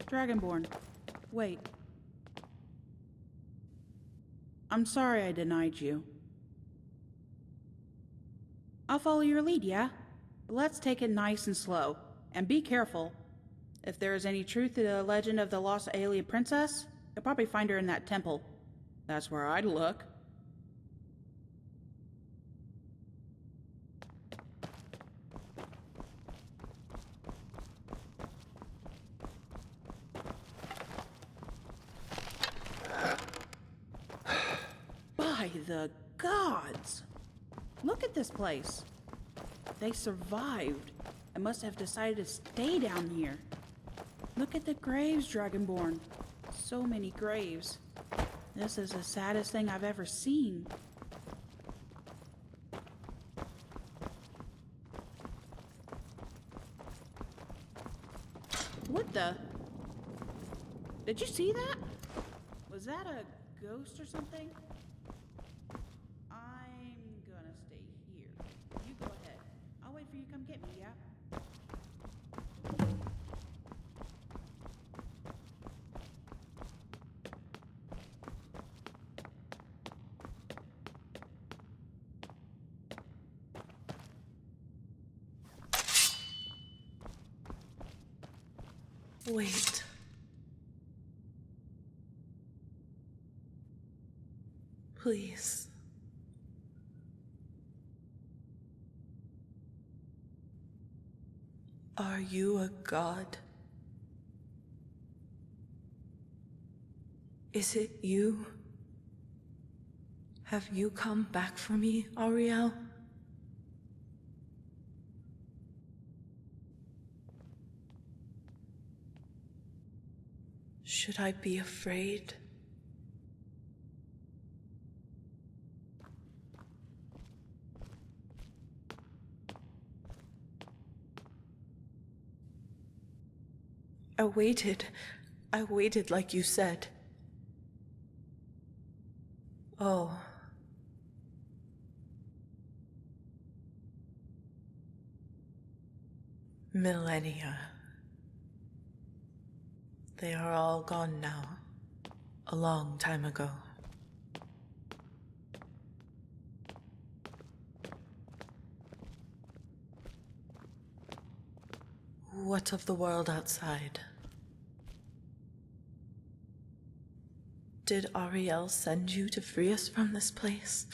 Dragonborn. Wait. I'm sorry I denied you. I'll follow your lead, yeah? But let's take it nice and slow. And be careful. If there is any truth to the legend of the lost alien princess, you'll probably find her in that temple. That's where I'd look. By the gods! Look at this place. They survived and must have decided to stay down here. Look at the graves, Dragonborn. So many graves. This is the saddest thing I've ever seen. What the? Did you see that? Was that a ghost or something? I'm gonna stay here. You go ahead. I'll wait for you to come get me, yeah? Wait. Please. Are you a god? Is it you? Have you come back for me, Ariel? Should I be afraid? I waited like you said. Oh. Millennia. They are all gone now. A long time ago. What of the world outside? Did Ariel send you to free us from this place?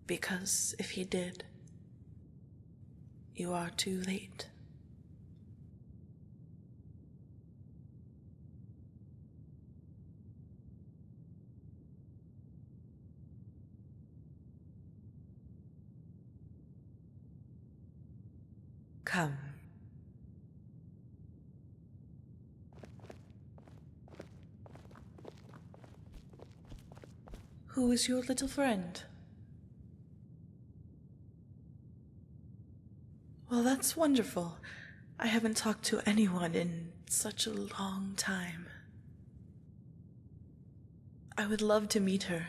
Because if he did, you are too late. Come. Who is your little friend? Well, that's wonderful. I haven't talked to anyone in such a long time. I would love to meet her.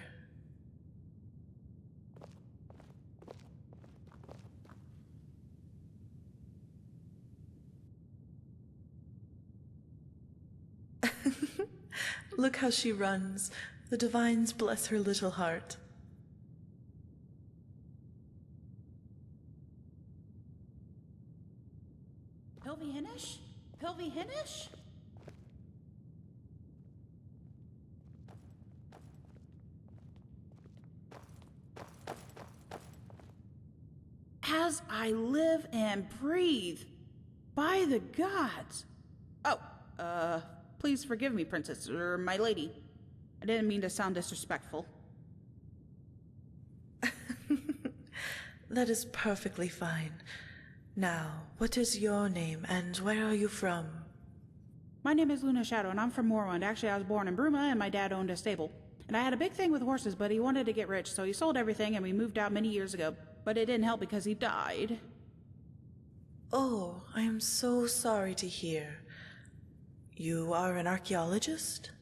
Look how she runs. The divines bless her little heart. Pilvi Hinish? As I live and breathe, by the gods. Oh, please forgive me, princess, or my lady. I didn't mean to sound disrespectful. That is perfectly fine. Now, what is your name and where are you from? My name is Luna Shadow and I'm from Morrowind. Actually, I was born in Bruma and my dad owned a stable. And I had a big thing with horses, but he wanted to get rich, so he sold everything and we moved out many years ago. But it didn't help because he died. Oh, I am so sorry to hear. You are an archaeologist?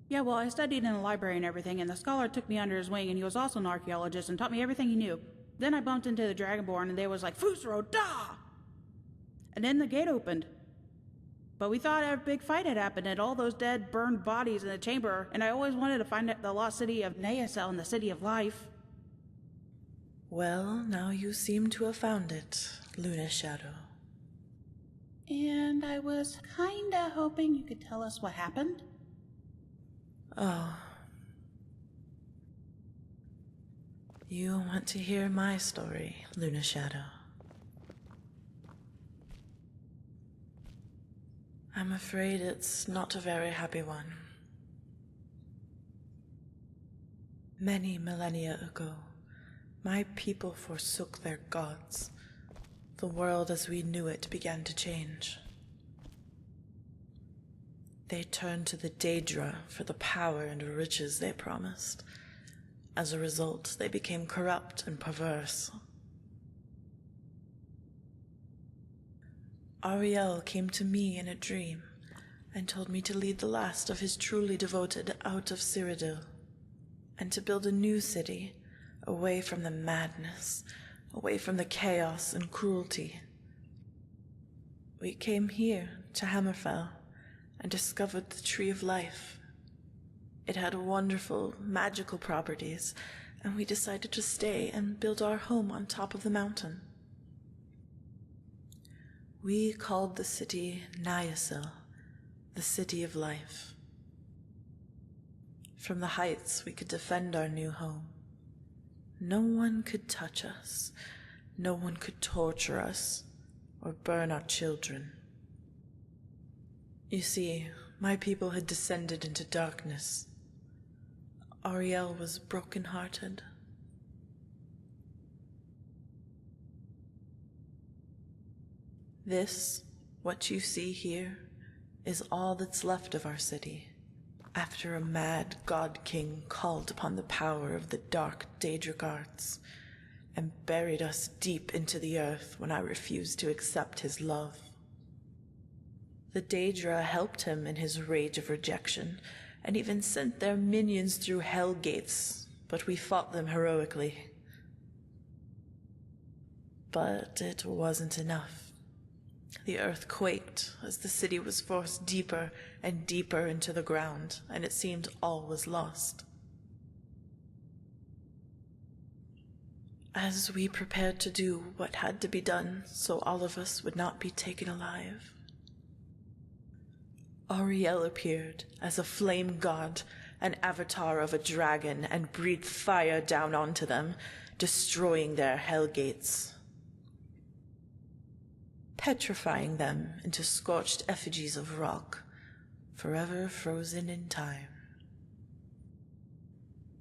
Yeah, well, I studied in the library and everything, and the scholar took me under his wing, and he was also an archaeologist and taught me everything he knew. Then I bumped into the Dragonborn, and they was like, Fusro, da! And then the gate opened. But we thought a big fight had happened and all those dead, burned bodies in the chamber, and I always wanted to find the lost city of Naasel and the City of Life. Well, now you seem to have found it, Luna Shadow. And I was kinda hoping you could tell us what happened. Oh. You want to hear my story, Luna Shadow? I'm afraid it's not a very happy one. Many millennia ago, my people forsook their gods. The world as we knew it began to change. They turned to the Daedra for the power and riches they promised. As a result, they became corrupt and perverse. Ariel came to me in a dream and told me to lead the last of his truly devoted out of Cyrodiil, and to build a new city, away from the madness, away from the chaos and cruelty. We came here to Hammerfell and discovered the Tree of Life. It had wonderful, magical properties, and we decided to stay and build our home on top of the mountain. We called the city Naasel, the City of Life. From the heights, we could defend our new home. No one could touch us. No one could torture us or burn our children. You see, my people had descended into darkness. Ariel was broken-hearted. This, what you see here, is all that's left of our city, after a mad god-king called upon the power of the dark Daedric arts, and buried us deep into the earth when I refused to accept his love. The Daedra helped him in his rage of rejection, and even sent their minions through hell gates, but we fought them heroically. But it wasn't enough. The earth quaked as the city was forced deeper and deeper into the ground, and it seemed all was lost. As we prepared to do what had to be done so all of us would not be taken alive, Ariel appeared as a flame god, an avatar of a dragon, and breathed fire down onto them, destroying their hell gates, petrifying them into scorched effigies of rock, forever frozen in time.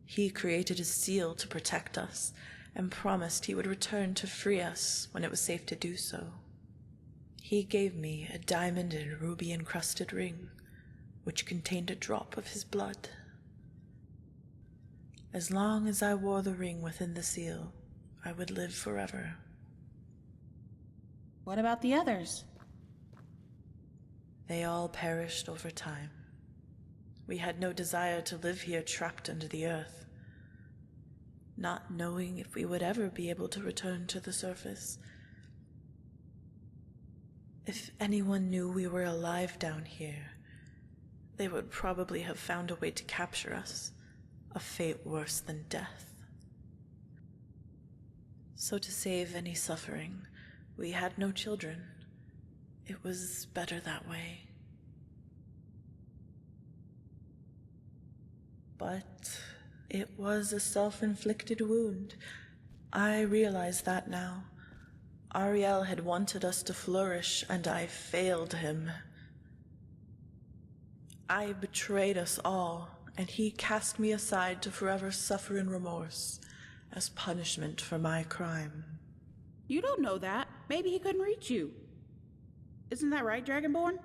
He created a seal to protect us, and promised he would return to free us when it was safe to do so. He gave me a diamond and ruby-encrusted ring, which contained a drop of his blood. As long as I wore the ring within the seal, I would live forever. What about the others? They all perished over time. We had no desire to live here trapped under the earth, not knowing if we would ever be able to return to the surface. If anyone knew we were alive down here, they would probably have found a way to capture us, a fate worse than death. So to save any suffering, we had no children. It was better that way. But it was a self-inflicted wound. I realize that now. Ariel had wanted us to flourish, and I failed him. I betrayed us all, and he cast me aside to forever suffer in remorse as punishment for my crime. You don't know that. Maybe he couldn't reach you. Isn't that right, Dragonborn?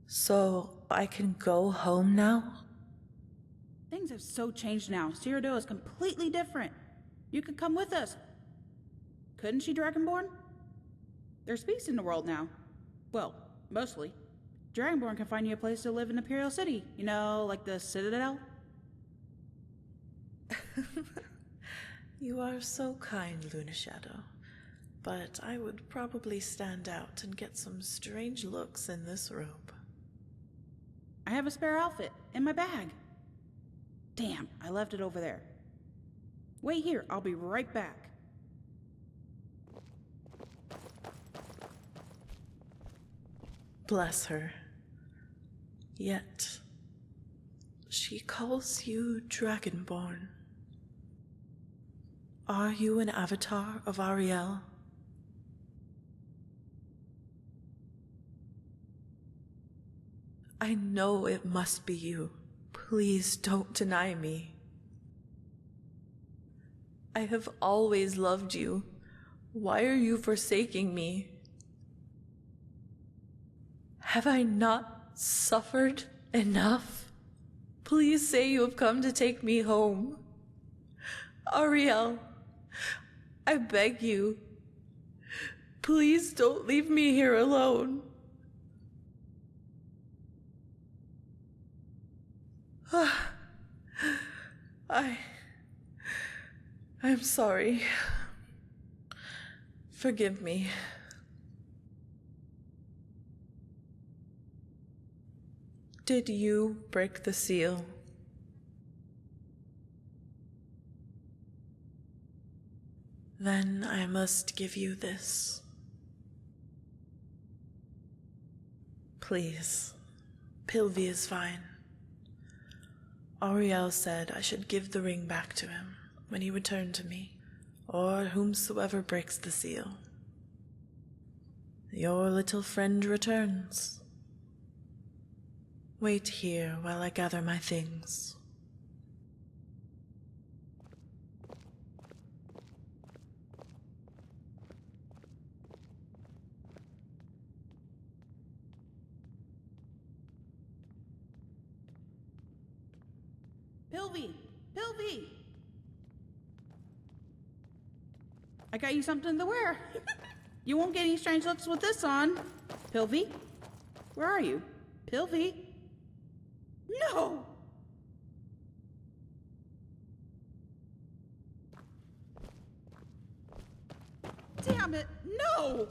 So I can go home now? Things have so changed now. Cyrodiil is completely different. You could come with us. Couldn't she, Dragonborn? There's peace in the world now. Well, mostly. Dragonborn can find you a place to live in Imperial City. You know, like the Citadel? You are so kind, Luna Shadow, but I would probably stand out and get some strange looks in this robe. I have a spare outfit in my bag. Damn, I left it over there. Wait here, I'll be right back. Bless her. Yet, she calls you Dragonborn. Are you an avatar of Ariel? I know it must be you. Please don't deny me. I have always loved you. Why are you forsaking me? Have I not suffered enough? Please say you have come to take me home. Ariel, I beg you. Please don't leave me here alone. I'm sorry. Forgive me. Did you break the seal? Then I must give you this. Please, Pilvi is fine. Ariel said I should give the ring back to him when he returned to me, or whomsoever breaks the seal. Your little friend returns. Wait here while I gather my things. Pilvi! Pilvi! I got you something to wear. You won't get any strange looks with this on. Pilvi? Where are you? Pilvi? No! Damn it, no!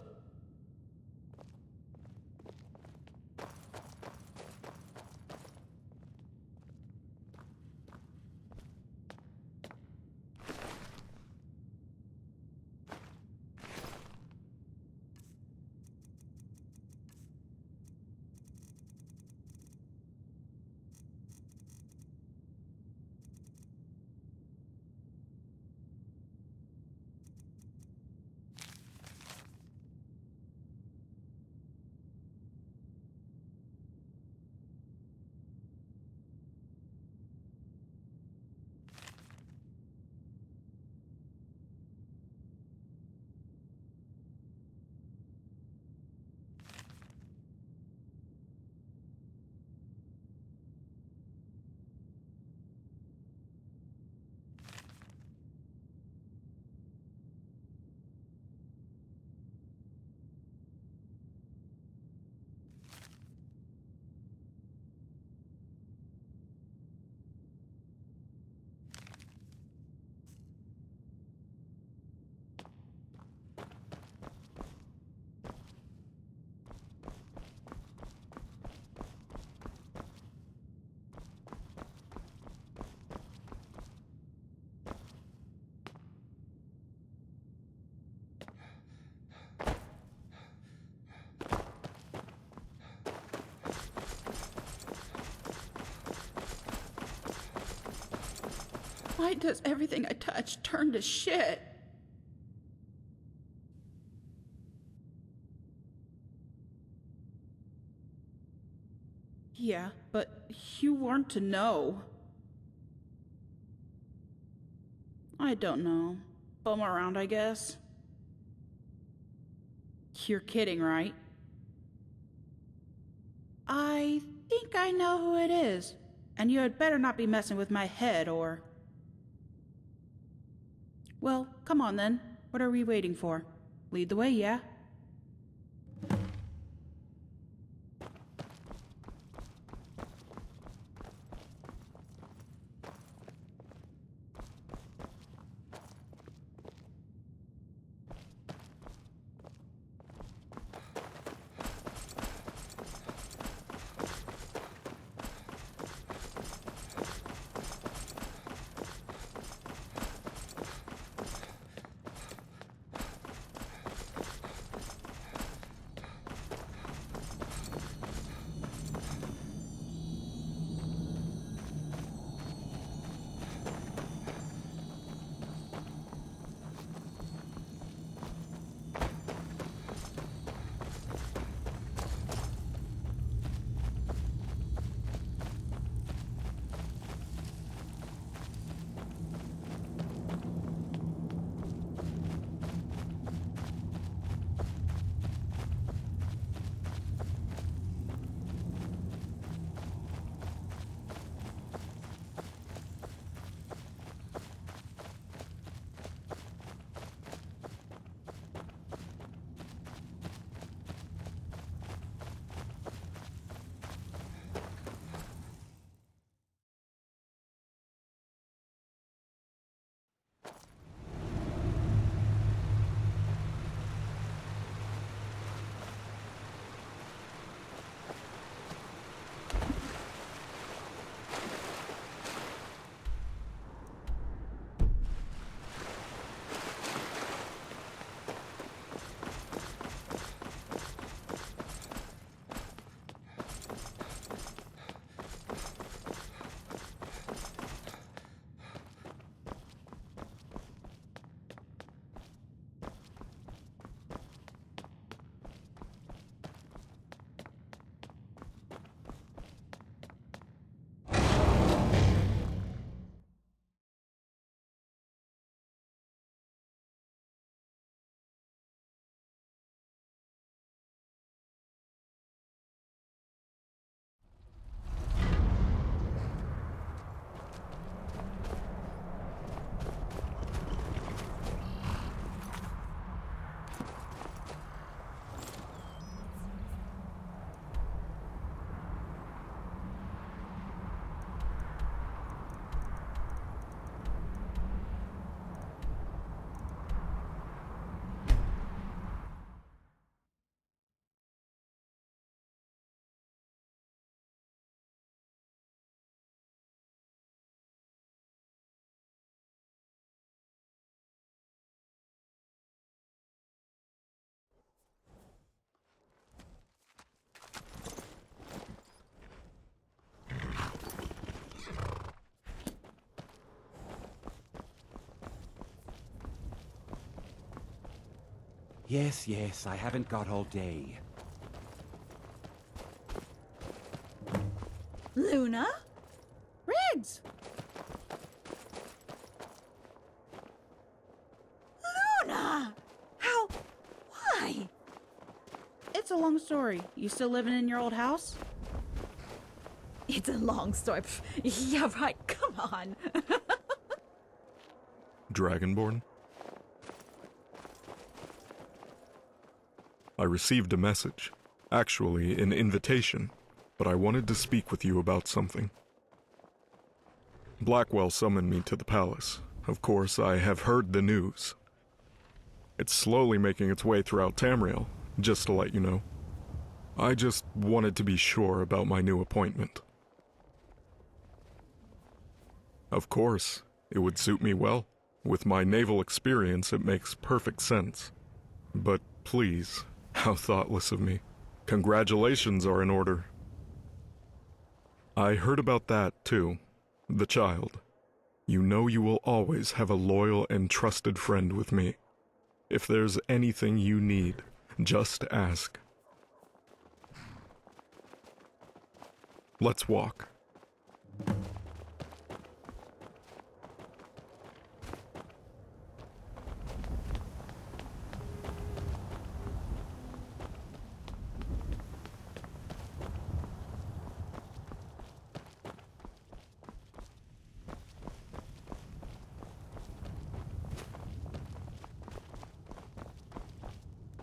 Why does everything I touch turn to shit? Yeah, but you weren't to know. I don't know. Bum around, I guess. You're kidding, right? I think I know who it is. And you had better not be messing with my head, or... Well, come on then. What are we waiting for? Lead the way, yeah? Yes, I haven't got all day. Luna? Riggs! Luna! How? Why? It's a long story. You still living in your old house? It's a long story. Pff, yeah, right. Come on. Dragonborn? I received a message. Actually, an invitation. But I wanted to speak with you about something. Blackwell summoned me to the palace. Of course, I have heard the news. It's slowly making its way throughout Tamriel, just to let you know. I just wanted to be sure about my new appointment. Of course, it would suit me well. With my naval experience, it makes perfect sense. But please, how thoughtless of me. Congratulations are in order. I heard about that, too. The child. You know you will always have a loyal and trusted friend with me. If there's anything you need, just ask. Let's walk.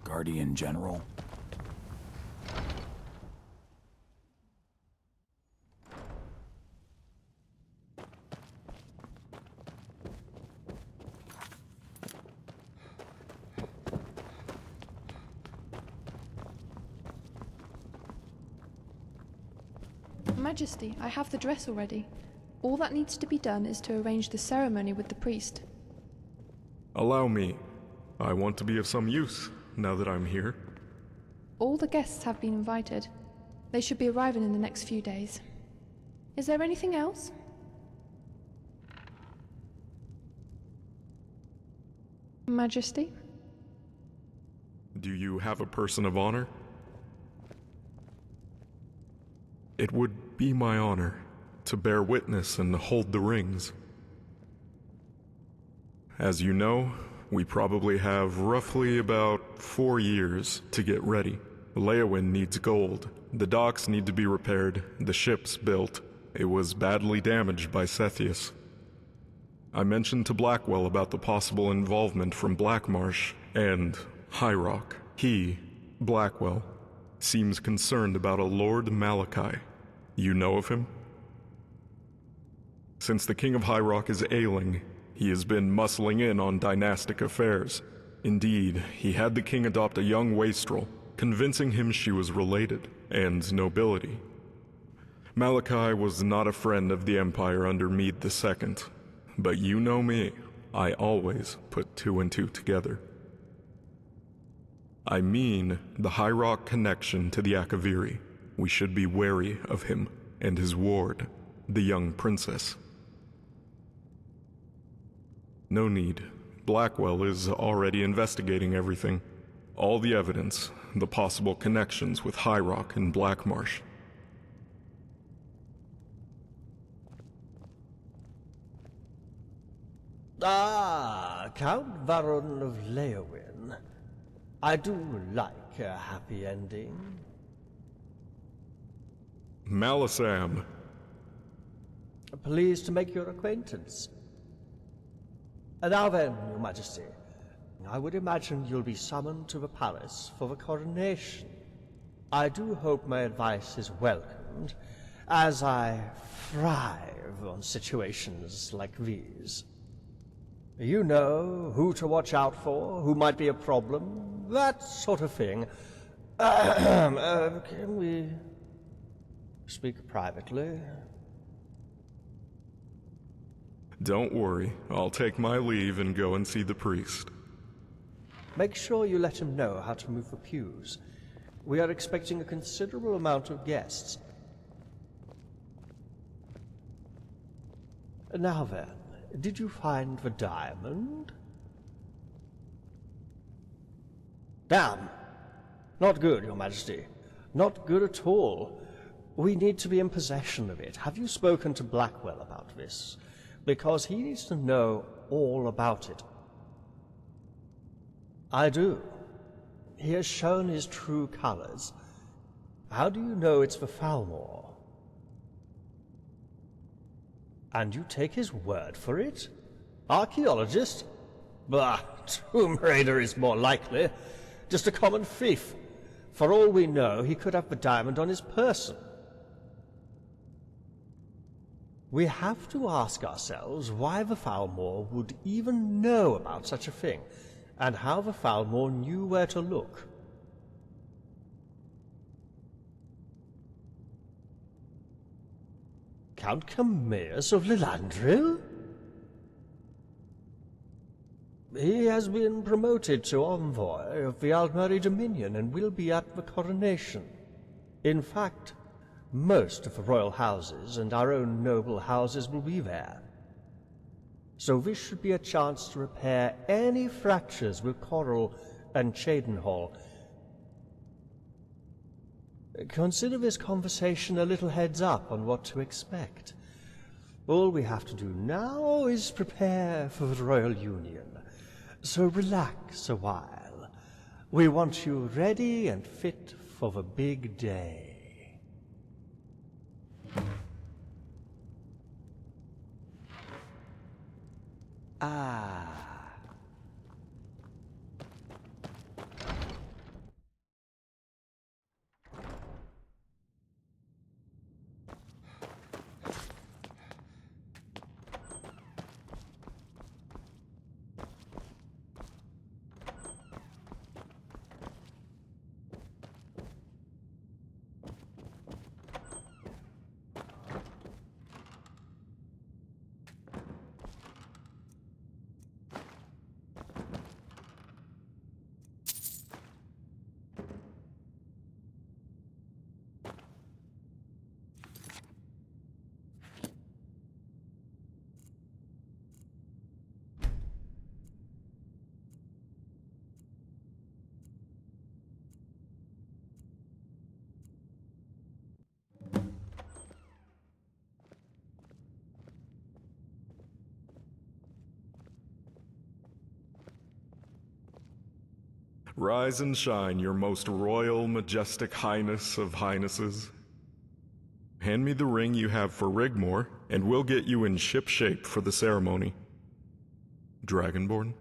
Guardian General? Majesty, I have the dress already. All that needs to be done is to arrange the ceremony with the priest. Allow me. I want to be of some use, now that I'm here. All the guests have been invited. They should be arriving in the next few days. Is there anything else? Majesty? Do you have a person of honor? It would be my honor to bear witness and hold the rings. As you know, we probably have roughly about 4 years to get ready. Leowyn needs gold. The docks need to be repaired, the ship's built. It was badly damaged by Sethius. I mentioned to Blackwell about the possible involvement from Blackmarsh and High Rock. He, Blackwell, seems concerned about a Lord Malachi. You know of him? Since the King of High Rock is ailing, he has been muscling in on dynastic affairs. Indeed, he had the king adopt a young wastrel, convincing him she was related, and nobility. Malachi was not a friend of the Empire under Mede II, but you know me, I always put 2 and 2 together. I mean the High Rock connection to the Akaviri. We should be wary of him and his ward, the young princess. No need. Blackwell is already investigating everything. All the evidence, the possible connections with High Rock and Blackmarsh. Ah, Count Baron of Leowyn. I do like a happy ending. Malisam. Pleased to make your acquaintance. Now then, Your Majesty, I would imagine you'll be summoned to the palace for the coronation. I do hope my advice is welcomed, as I thrive on situations like these. You know who to watch out for, who might be a problem, that sort of thing. Can we speak privately? Don't worry, I'll take my leave and go and see the priest. Make sure you let him know how to move the pews. We are expecting a considerable amount of guests. Now then, did you find the diamond? Damn! Not good, Your Majesty. Not good at all. We need to be in possession of it. Have you spoken to Blackwell about this? Because he needs to know all about it. I do. He has shown his true colors. How do you know it's for Falmor? And you take his word for it? Archaeologist? Bah, Tomb Raider is more likely. Just a common thief. For all we know, he could have the diamond on his person. We have to ask ourselves why the Falmor would even know about such a thing, and how the Falmor knew where to look. Count Camillus of Lilandril? He has been promoted to envoy of the Aldmeri Dominion and will be at the coronation. In fact, most of the royal houses and our own noble houses will be there. So this should be a chance to repair any fractures with Coral and Cheydinhal. Consider this conversation a little heads up on what to expect. All we have to do now is prepare for the Royal Union. So relax a while. We want you ready and fit for the big day. Ah. Rise and shine, your most royal, majestic highness of highnesses. Hand me the ring you have for Rigmor, and we'll get you in ship shape for the ceremony. Dragonborn?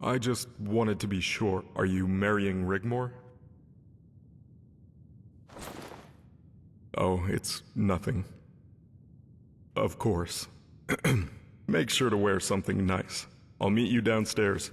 I just wanted to be sure. Are you marrying Rigmor? Oh, it's nothing. Of course. Make sure to wear something nice. I'll meet you downstairs.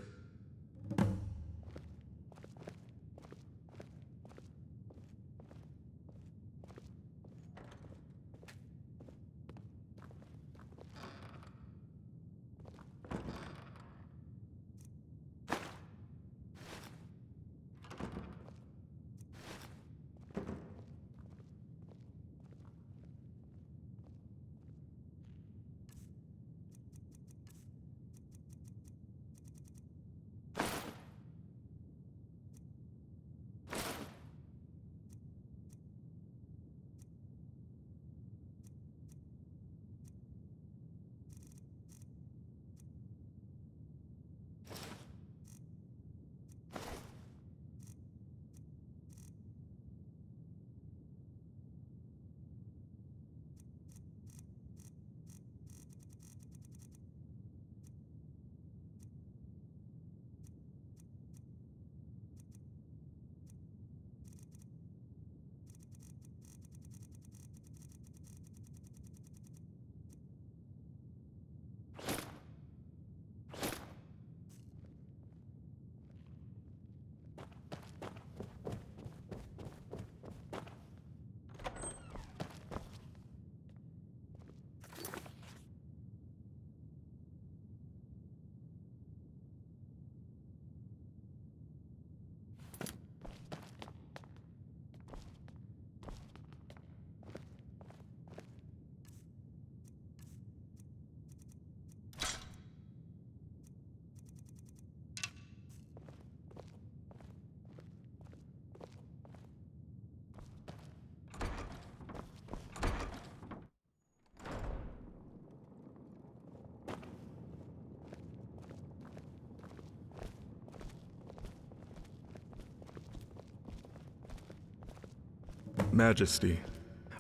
Majesty,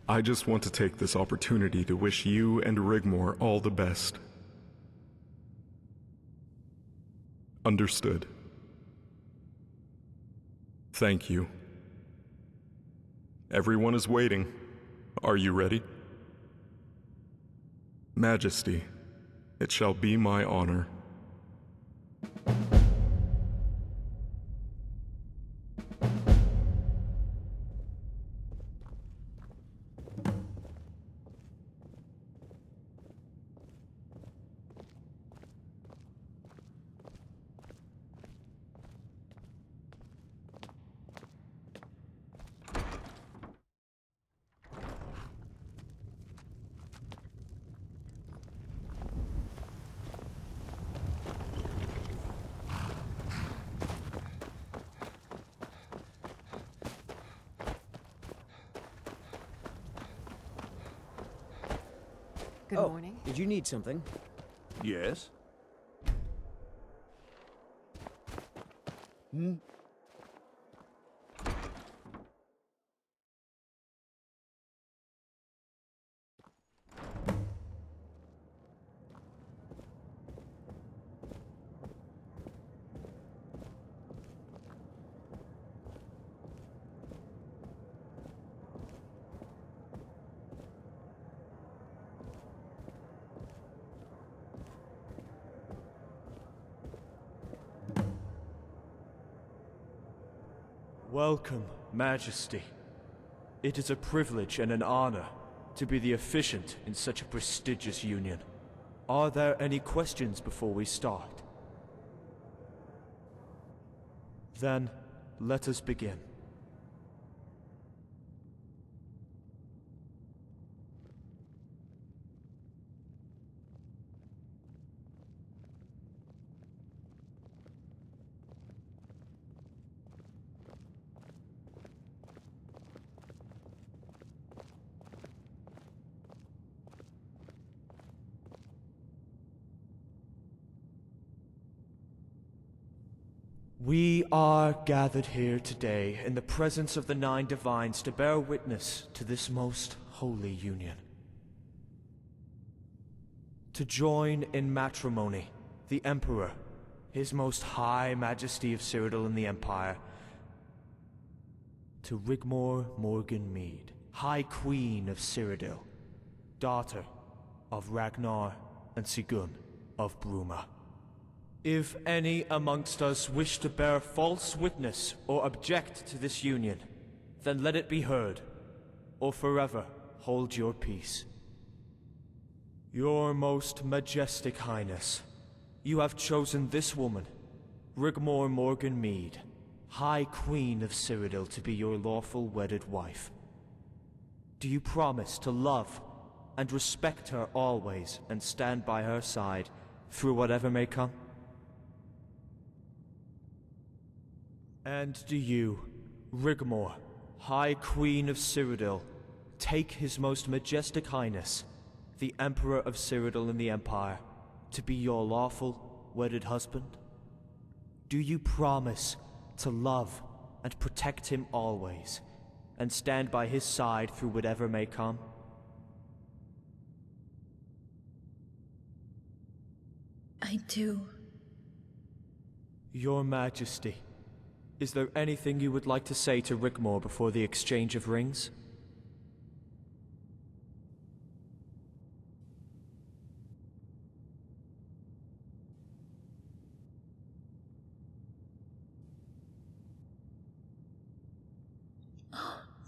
I just want to take this opportunity to wish you and Rigmor all the best. Understood. Thank you. Everyone is waiting. Are you ready? Majesty, it shall be my honor. Good morning. Did you need something? Yes? Welcome, Majesty. It is a privilege and an honor to be the officiant in such a prestigious union. Are there any questions before we start? Then, let us begin. We are gathered here today in the presence of the Nine Divines to bear witness to this most holy union. To join in matrimony, the Emperor, His Most High Majesty of Cyrodiil and the Empire, to Rigmor Morgan Mead, High Queen of Cyrodiil, daughter of Ragnar and Sigurd of Bruma. If any amongst us wish to bear false witness or object to this union, then let it be heard, or forever hold your peace. Your most majestic highness, you have chosen this woman, Rigmor Morgan Mead, High Queen of Cyrodiil, to be your lawful wedded wife. Do you promise to love and respect her always and stand by her side through whatever may come? And do you, Rigmor, High Queen of Cyrodiil, take His Most Majestic Highness, the Emperor of Cyrodiil and the Empire, to be your lawful, wedded husband? Do you promise to love and protect him always, and stand by his side through whatever may come? I do. Your Majesty, is there anything you would like to say to Rigmor before the exchange of rings?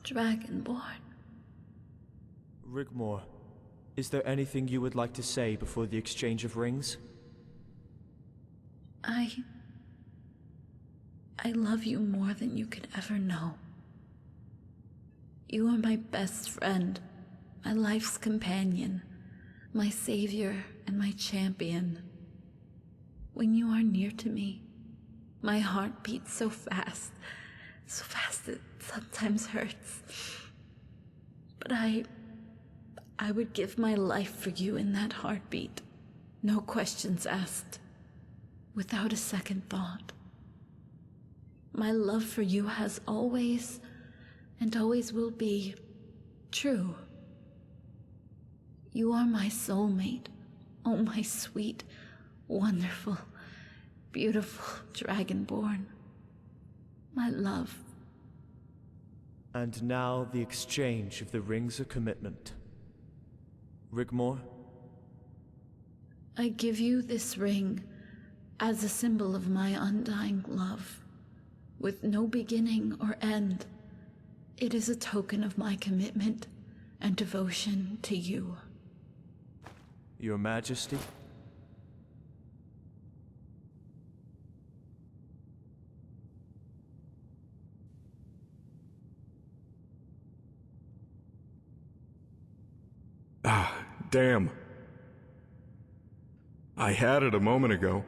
Dragonborn. Rigmor, is there anything you would like to say before the exchange of rings? I love you more than you could ever know. You are my best friend, my life's companion, my savior and my champion. When you are near to me, my heart beats so fast it sometimes hurts. But I would give my life for you in that heartbeat, no questions asked, without a second thought. My love for you has always and always will be true. You are my soulmate, oh my sweet, wonderful, beautiful dragonborn. My love. And now the exchange of the rings of commitment. Rigmor, I give you this ring as a symbol of my undying love, with no beginning or end. It is a token of my commitment and devotion to you. Your Majesty. Ah, damn. I had it a moment ago.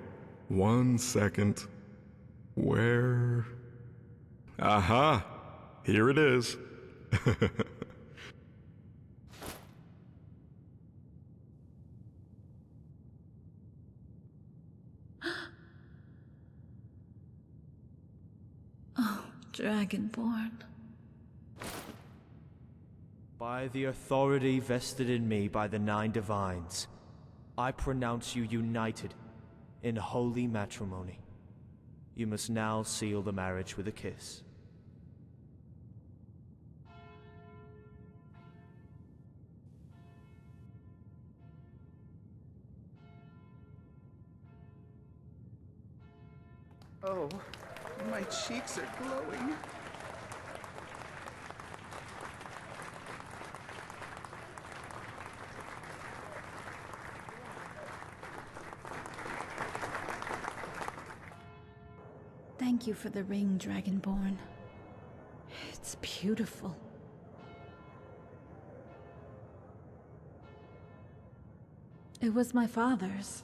1 second. Where? Aha! Here it is. Oh, Dragonborn. By the authority vested in me by the 9 Divines, I pronounce you united in holy matrimony. You must now seal the marriage with a kiss. Oh, my cheeks are glowing. Thank you for the ring, Dragonborn. It's beautiful. It was my father's.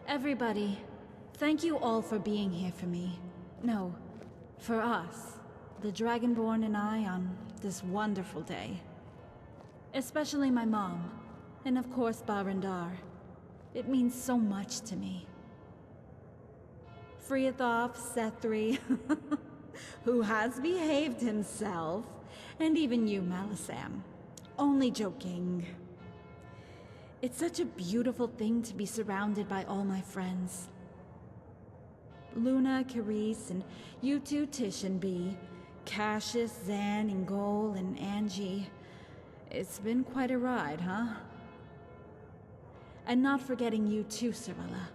Everybody, thank you all for being here for me. No, for us, the Dragonborn and I, on this wonderful day. Especially my mom, and of course Barandar. It means so much to me. Friathoff, Sethri, who has behaved himself, and even you, Malisam. Only joking. It's such a beautiful thing to be surrounded by all my friends. Luna, Carice, and you two, Tish and Bee, Cassius, Zan, and Gol, and Angie. It's been quite a ride, huh? And not forgetting you too, Cirilla.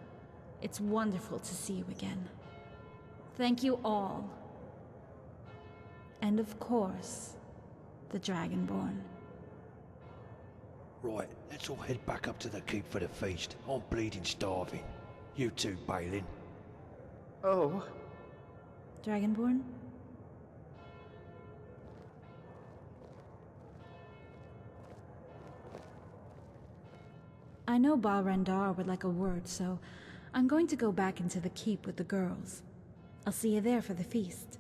It's wonderful to see you again. Thank you all. And of course, the Dragonborn. Right, let's all head back up to the keep for the feast. I'm bleeding starving. You too, Balin. Oh, Dragonborn? I know Balrandar would like a word, so I'm going to go back into the keep with the girls. I'll see you there for the feast.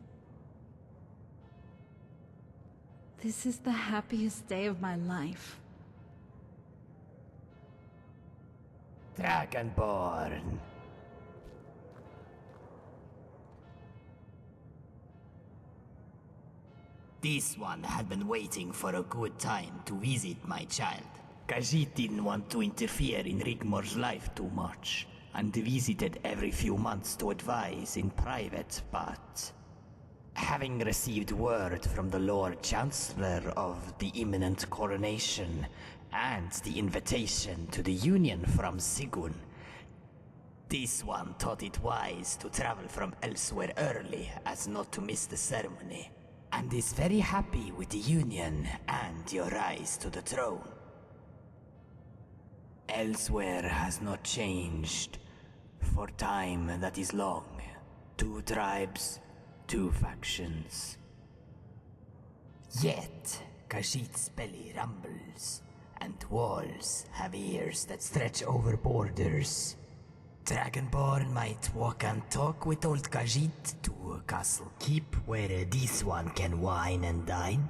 This is the happiest day of my life. Dragonborn. This one had been waiting for a good time to visit my child. Khajiit didn't want to interfere in Rigmor's life too much, and visited every few months to advise in private, but... having received word from the Lord Chancellor of the imminent coronation, and the invitation to the union from Sigun, this one thought it wise to travel from elsewhere early as not to miss the ceremony, and is very happy with the union and your rise to the throne. Elsewhere has not changed for time that is long. 2 tribes, 2 factions. Yet, Khajiit's belly rumbles, and walls have ears that stretch over borders. Dragonborn might walk and talk with old Khajiit to a castle keep where this one can wine and dine.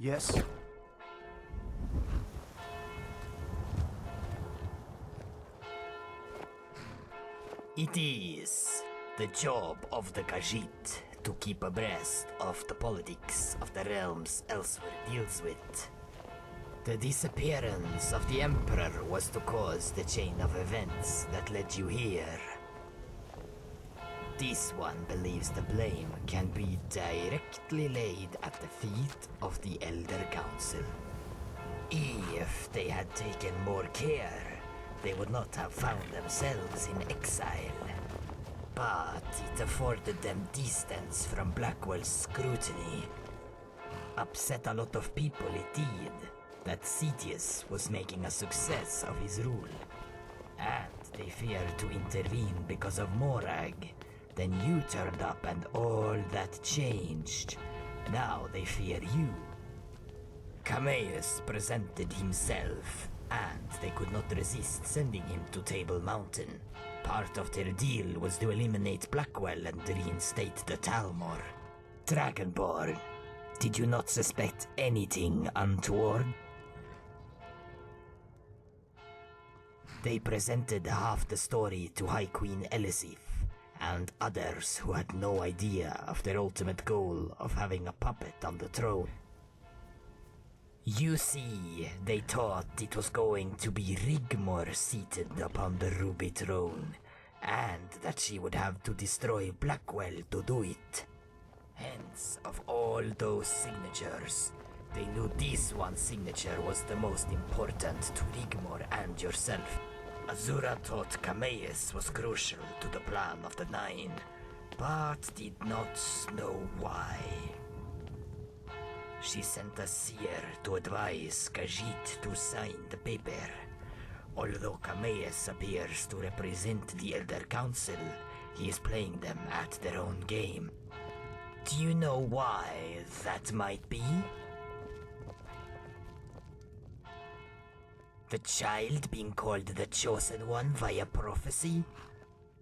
Yes? It is the job of the Khajiit to keep abreast of the politics of the realms elsewhere deals with. The disappearance of the Emperor was to cause the chain of events that led you here. This one believes the blame can be directly laid at the feet of the Elder Council. If they had taken more care, they would not have found themselves in exile. But it afforded them distance from Blackwell's scrutiny. Upset a lot of people it did, that Sitius was making a success of his rule. And they feared to intervene because of Morag. Then you turned up and all that changed. Now they fear you. Cameus presented himself, and they could not resist sending him to Table Mountain. Part of their deal was to eliminate Blackwell and reinstate the Talmor. Dragonborn, did you not suspect anything untoward? They presented half the story to High Queen Elisif, and others who had no idea of their ultimate goal of having a puppet on the throne. You see, they thought it was going to be Rigmor seated upon the ruby throne, and that she would have to destroy Blackwell to do it. Hence, of all those signatures, they knew this one signature was the most important to Rigmor and yourself. Azura thought Cameus was crucial to the plan of the Nine, but did not know why. She sent a seer to advise Khajiit to sign the paper. Although Cameus appears to represent the Elder Council, he is playing them at their own game. Do you know why that might be? The child being called the Chosen One via prophecy?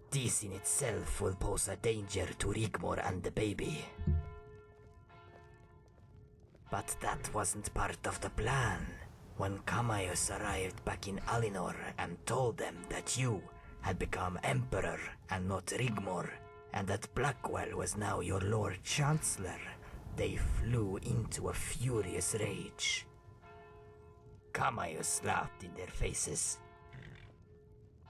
This in itself will pose a danger to Rigmor and the baby. But that wasn't part of the plan. When Cameus arrived back in Alinor and told them that you had become Emperor and not Rigmor, and that Blackwell was now your Lord Chancellor, they flew into a furious rage. Cameus laughed in their faces.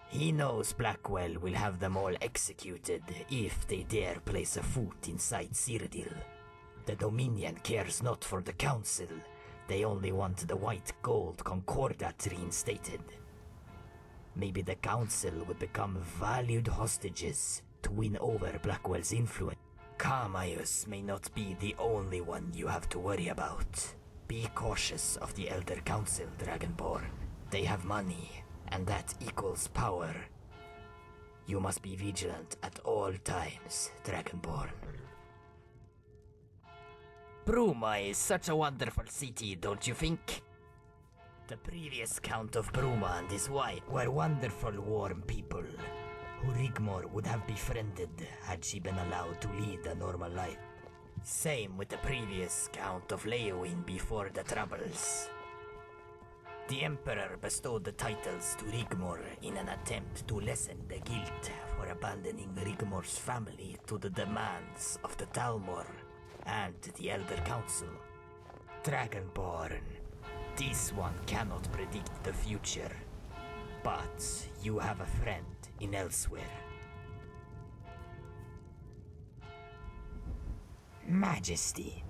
He knows Blackwell will have them all executed if they dare place a foot inside Cyrodiil. The Dominion cares not for the Council. They only want the white gold Concordat reinstated. Maybe the Council would become valued hostages to win over Blackwell's influence. Cameus may not be the only one you have to worry about. Be cautious of the Elder Council, Dragonborn. They have money, and that equals power. You must be vigilant at all times, Dragonborn. Bruma is such a wonderful city, don't you think? The previous Count of Bruma and his wife were wonderful, warm people, who Rigmor would have befriended had she been allowed to lead a normal life. Same with the previous Count of Leowin before the Troubles. The Emperor bestowed the titles to Rigmor in an attempt to lessen the guilt for abandoning Rigmor's family to the demands of the Talmor and the Elder Council. Dragonborn, this one cannot predict the future, but you have a friend in Elsewhere. Majesty.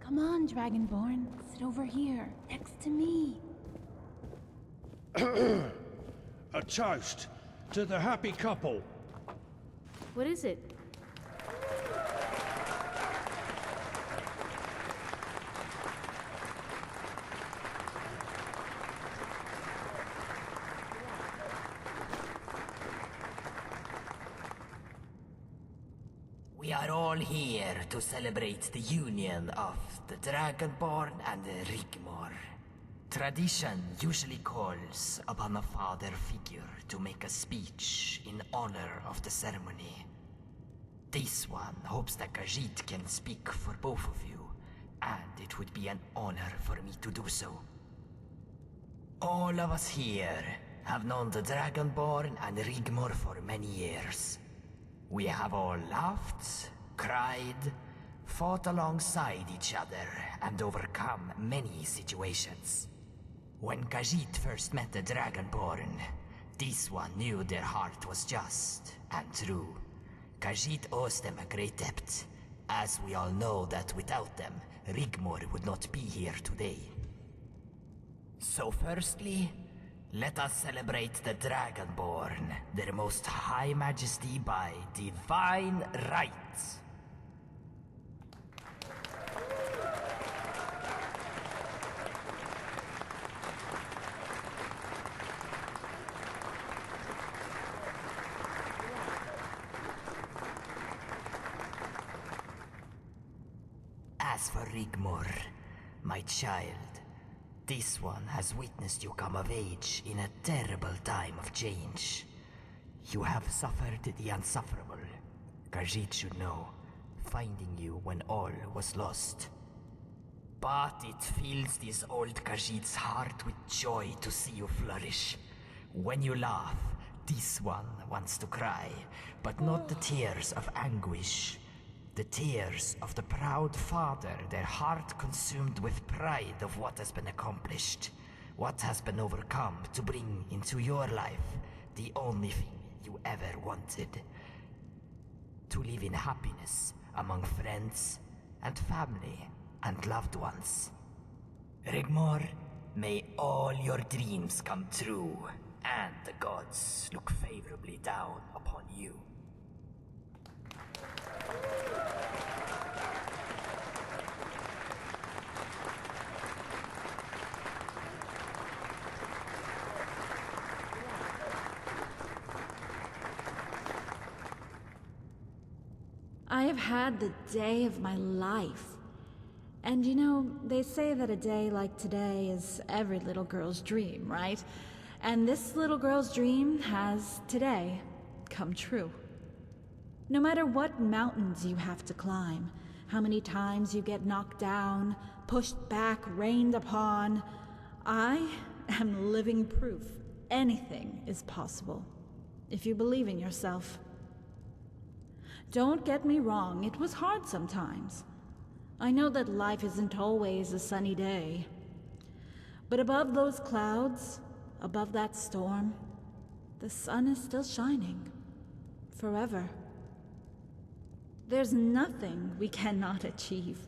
Come on, Dragonborn. Sit over here, next to me. A toast to the happy couple. What is it? We are all here to celebrate the union of the Dragonborn and the Rigmor. Tradition usually calls upon a father figure to make a speech in honor of the ceremony. This one hopes that Khajiit can speak for both of you, and it would be an honor for me to do so. All of us here have known the Dragonborn and Rigmor for many years. We have all laughed, cried, fought alongside each other, and overcome many situations. When Khajiit first met the Dragonborn, this one knew their heart was just and true. Khajiit owes them a great debt, as we all know that without them, Rigmor would not be here today. So firstly, let us celebrate the Dragonborn, their most high majesty by divine right. As for Rigmor, my child, this one has witnessed you come of age in a terrible time of change. You have suffered the unsufferable. Khajiit should know, finding you when all was lost. But it fills this old Khajiit's heart with joy to see you flourish. When you laugh, this one wants to cry, but not the tears of anguish. The tears of the proud father, their heart consumed with pride of what has been accomplished, what has been overcome to bring into your life the only thing you ever wanted. To live in happiness among friends and family and loved ones. Rigmor, may all your dreams come true, and the gods look favorably down upon you. I have had the day of my life. And you know, they say that a day like today is every little girl's dream, right? And this little girl's dream has, today, come true. No matter what mountains you have to climb, how many times you get knocked down, pushed back, rained upon, I am living proof anything is possible, if you believe in yourself. Don't get me wrong, it was hard sometimes. I know that life isn't always a sunny day. But above those clouds, above that storm, the sun is still shining. Forever. There's nothing we cannot achieve.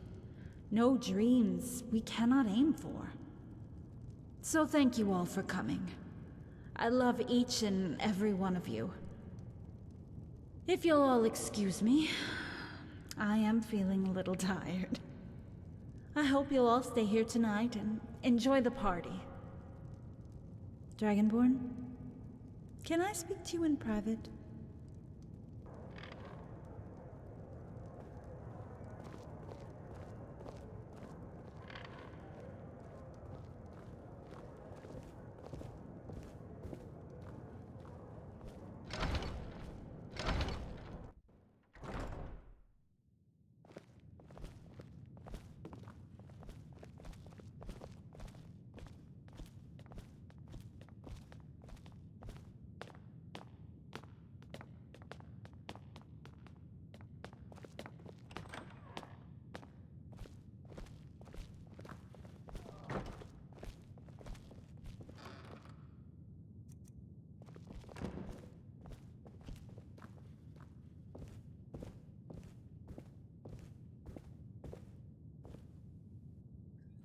No dreams we cannot aim for. So thank you all for coming. I love each and every one of you. If you'll all excuse me, I am feeling a little tired. I hope you'll all stay here tonight and enjoy the party. Dragonborn, can I speak to you in private?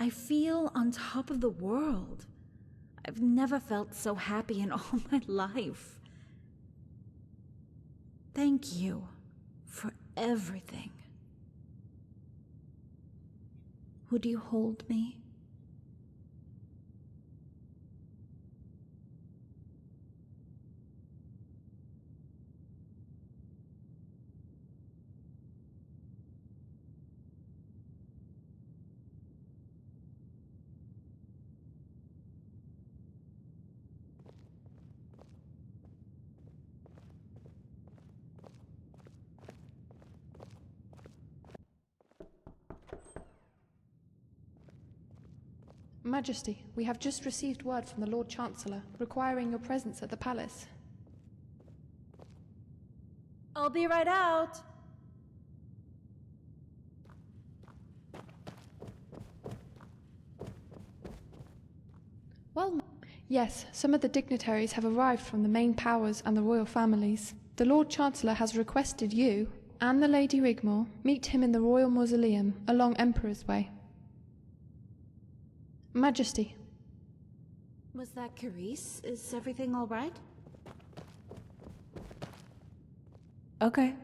I feel on top of the world. I've never felt so happy in all my life. Thank you for everything. Would you hold me? Majesty, we have just received word from the Lord Chancellor requiring your presence at the palace. I'll be right out. Well, yes, some of the dignitaries have arrived from the main powers and the royal families. The Lord Chancellor has requested you and the Lady Rigmor meet him in the royal mausoleum along Emperor's Way. Majesty. Was that Carice? Is everything all right? Okay.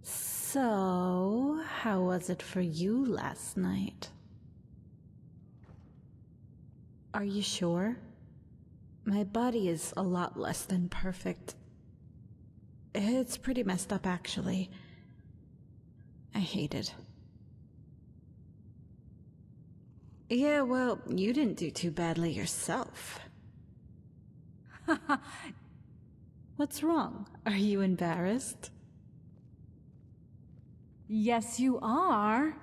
So, how was it for you last night? Are you sure? My body is a lot less than perfect. It's pretty messed up, actually. I hate it. Yeah, well, you didn't do too badly yourself. What's wrong? Are you embarrassed? Yes, you are.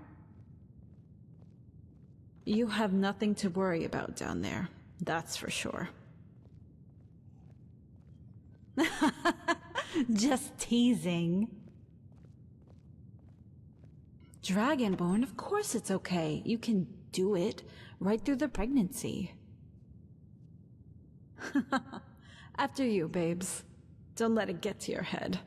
You have nothing to worry about down there, that's for sure. Just teasing. Dragonborn, of course it's okay. You can do it right through the pregnancy. After you, babes. Don't let it get to your head.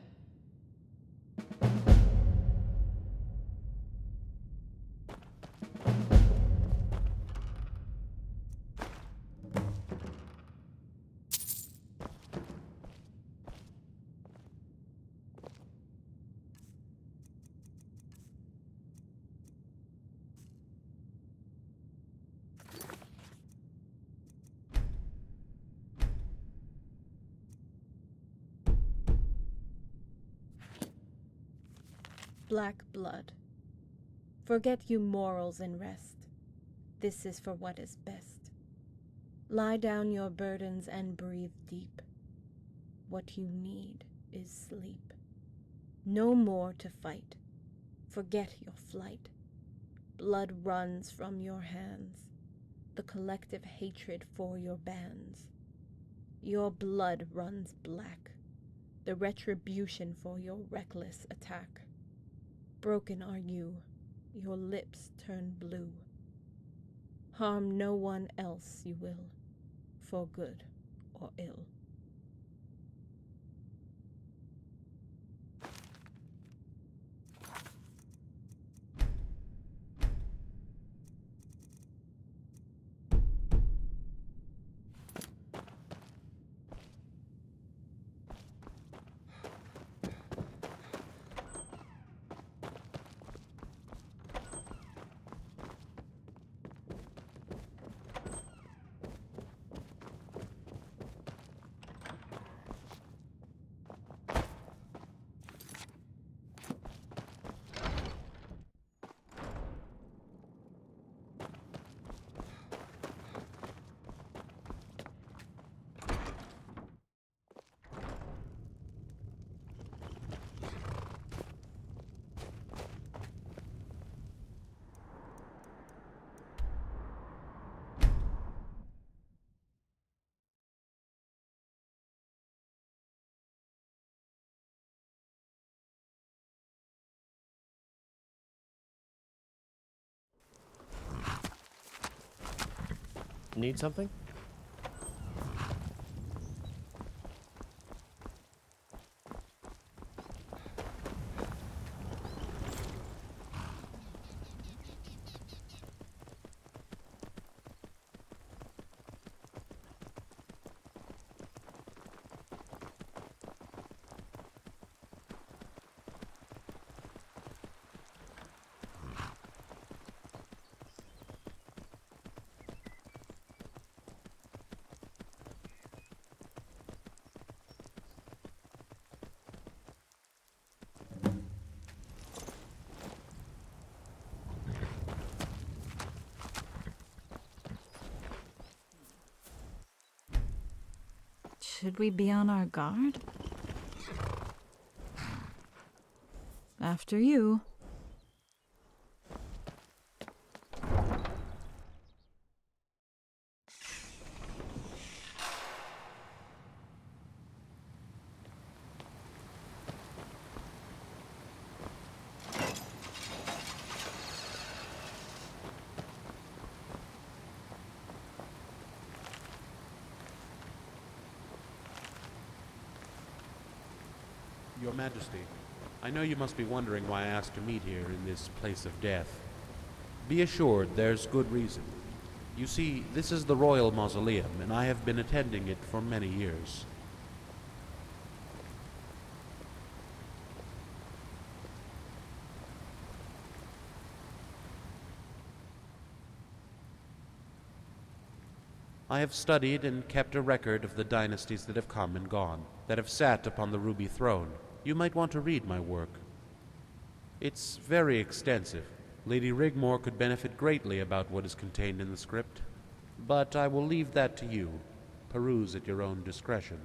Black blood. Forget you morals and rest. This is for what is best. Lie down your burdens and breathe deep. What you need is sleep. No more to fight. Forget your flight. Blood runs from your hands. The collective hatred for your bands. Your blood runs black. The retribution for your reckless attack. Broken are you, your lips turn blue. Harm no one else you will, for good or ill. Need something? Should we be on our guard? After you. Your Majesty, I know you must be wondering why I asked to meet here in this place of death. Be assured there's good reason. You see, this is the royal mausoleum, and I have been attending it for many years. I have studied and kept a record of the dynasties that have come and gone, that have sat upon the ruby throne. You might want to read my work. It's very extensive. Lady Rigmor could benefit greatly about what is contained in the script, but I will leave that to you. Peruse at your own discretion.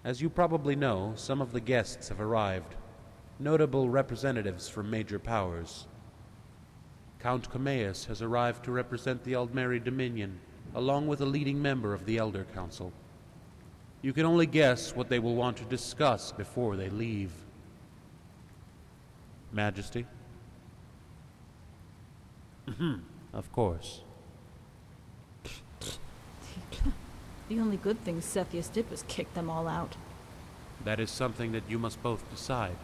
As you probably know, some of the guests have arrived, notable representatives from major powers. Count Comaeus has arrived to represent the Aldmeri Dominion, along with a leading member of the Elder Council. You can only guess what they will want to discuss before they leave. Majesty? Of course. The only good thing Cepheus did was kick them all out. That is something that you must both decide.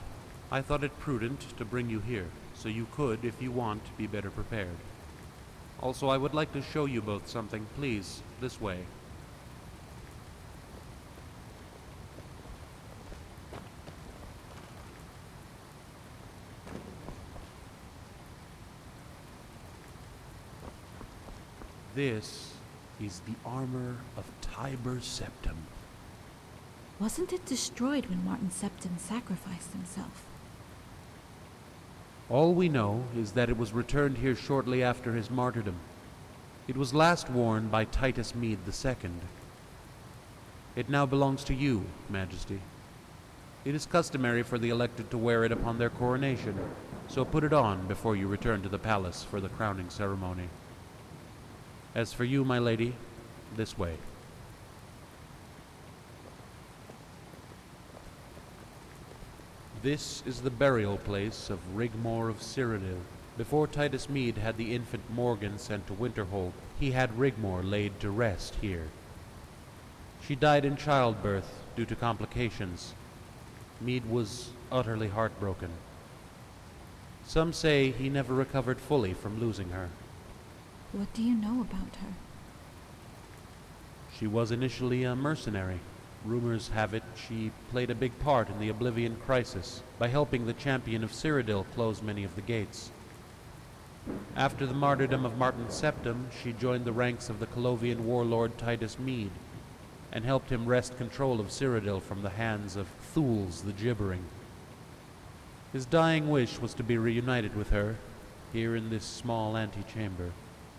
I thought it prudent to bring you here, so you could, if you want, be better prepared. Also, I would like to show you both something. Please, this way. This is the armor of Tiber Septim. Wasn't it destroyed when Martin Septim sacrificed himself? All we know is that it was returned here shortly after his martyrdom. It was last worn by Titus Mede II. It now belongs to you, Majesty. It is customary for the elected to wear it upon their coronation, so put it on before you return to the palace for the crowning ceremony. As for you, my lady, this way. This is the burial place of Rigmor of Cyrodiil. Before Titus Mede had the infant Morgan sent to Winterhold, he had Rigmor laid to rest here. She died in childbirth due to complications. Mede was utterly heartbroken. Some say he never recovered fully from losing her. What do you know about her? She was initially a mercenary. Rumors have it she played a big part in the Oblivion Crisis by helping the champion of Cyrodiil close many of the gates. After the martyrdom of Martin Septim, she joined the ranks of the Colovian warlord Titus Mede and helped him wrest control of Cyrodiil from the hands of Thules the Gibbering. His dying wish was to be reunited with her, here in this small antechamber.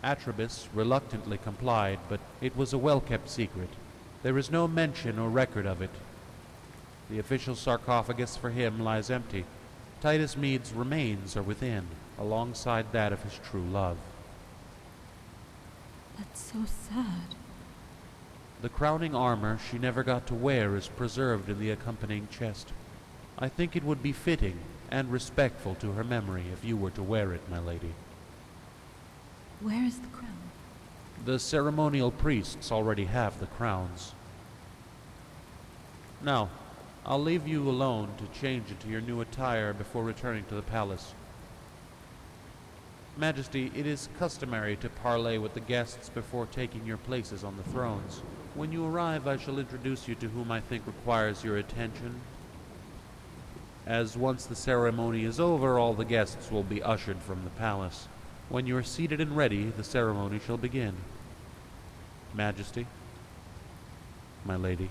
Atribus reluctantly complied, but it was a well-kept secret. There is no mention or record of it. The official sarcophagus for him lies empty. Titus Mede's remains are within, alongside that of his true love. That's so sad. The crowning armor she never got to wear is preserved in the accompanying chest. I think it would be fitting and respectful to her memory if you were to wear it, my lady. Where is the crown? The ceremonial priests already have the crowns. Now, I'll leave you alone to change into your new attire before returning to the palace. Majesty, it is customary to parley with the guests before taking your places on the thrones. When you arrive, I shall introduce you to whom I think requires your attention. As once the ceremony is over, all the guests will be ushered from the palace. When you are seated and ready, the ceremony shall begin. Majesty, my lady.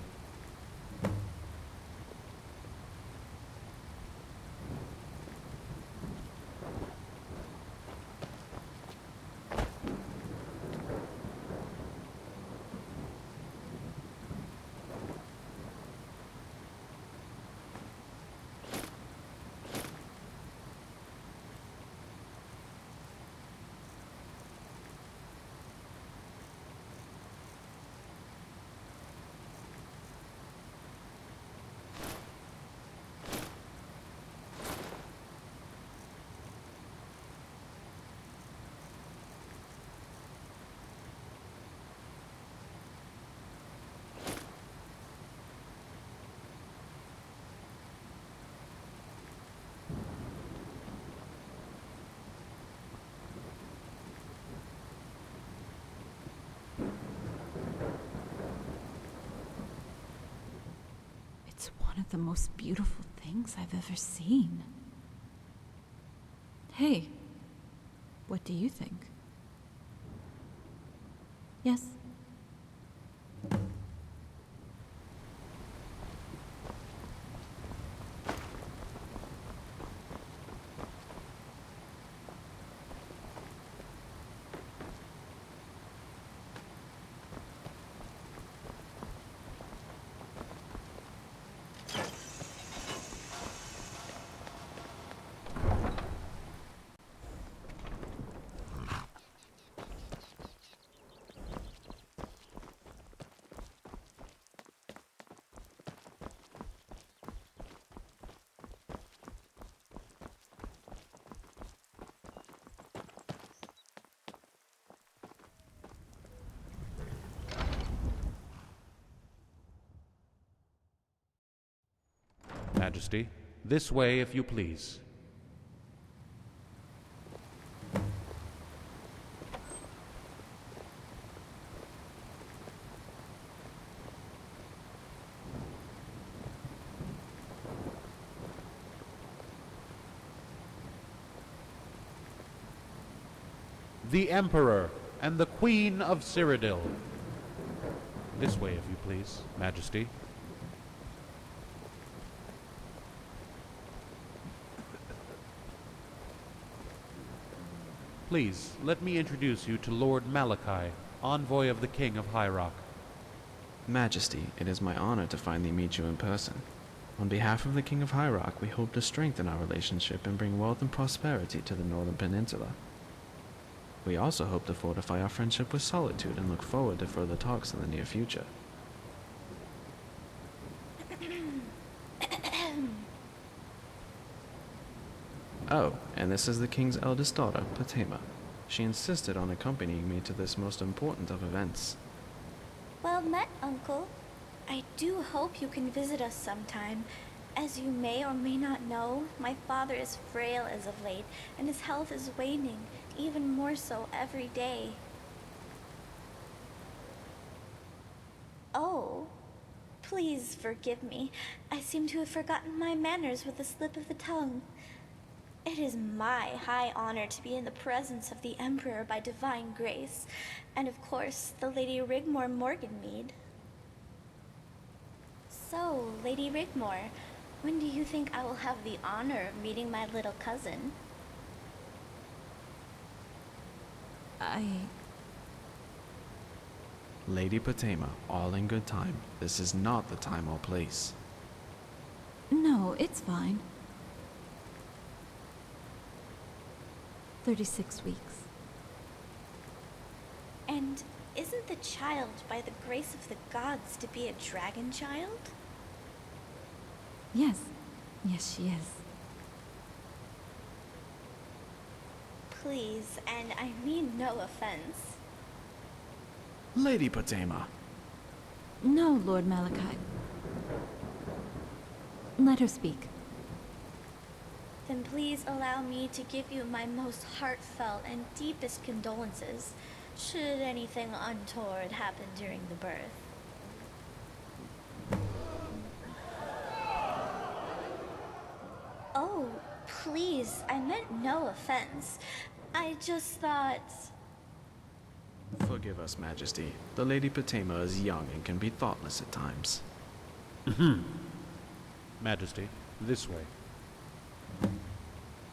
It's one of the most beautiful things I've ever seen. Hey, what do you think? Yes? Majesty, this way if you please. The Emperor and the Queen of Cyrodiil. This way if you please, Majesty. Please, let me introduce you to Lord Malachi, envoy of the King of High Rock. Majesty, it is my honor to finally meet you in person. On behalf of the King of High Rock, we hope to strengthen our relationship and bring wealth and prosperity to the Northern Peninsula. We also hope to fortify our friendship with Solitude and look forward to further talks in the near future. Oh, and this is the King's eldest daughter, Patema. She insisted on accompanying me to this most important of events. Well met, Uncle. I do hope you can visit us sometime. As you may or may not know, my father is frail as of late, and his health is waning, even more so every day. Oh, please forgive me. I seem to have forgotten my manners with a slip of the tongue. It is my high honor to be in the presence of the Emperor by divine grace, and of course, the Lady Rigmor Morganmead. So, Lady Rigmor, when do you think I will have the honor of meeting my little cousin? Lady Patema, all in good time. This is not the time or place. No, it's fine. 36 weeks. And isn't the child, by the grace of the gods, to be a dragon child? Yes. Yes, she is. Please, and I mean no offense. Lady Patema. No, Lord Malachi. Let her speak. Then please allow me to give you my most heartfelt and deepest condolences, should anything untoward happen during the birth. Oh, please, I meant no offense. I just thought... Forgive us, Majesty. The Lady Patema is young and can be thoughtless at times. Majesty, this way.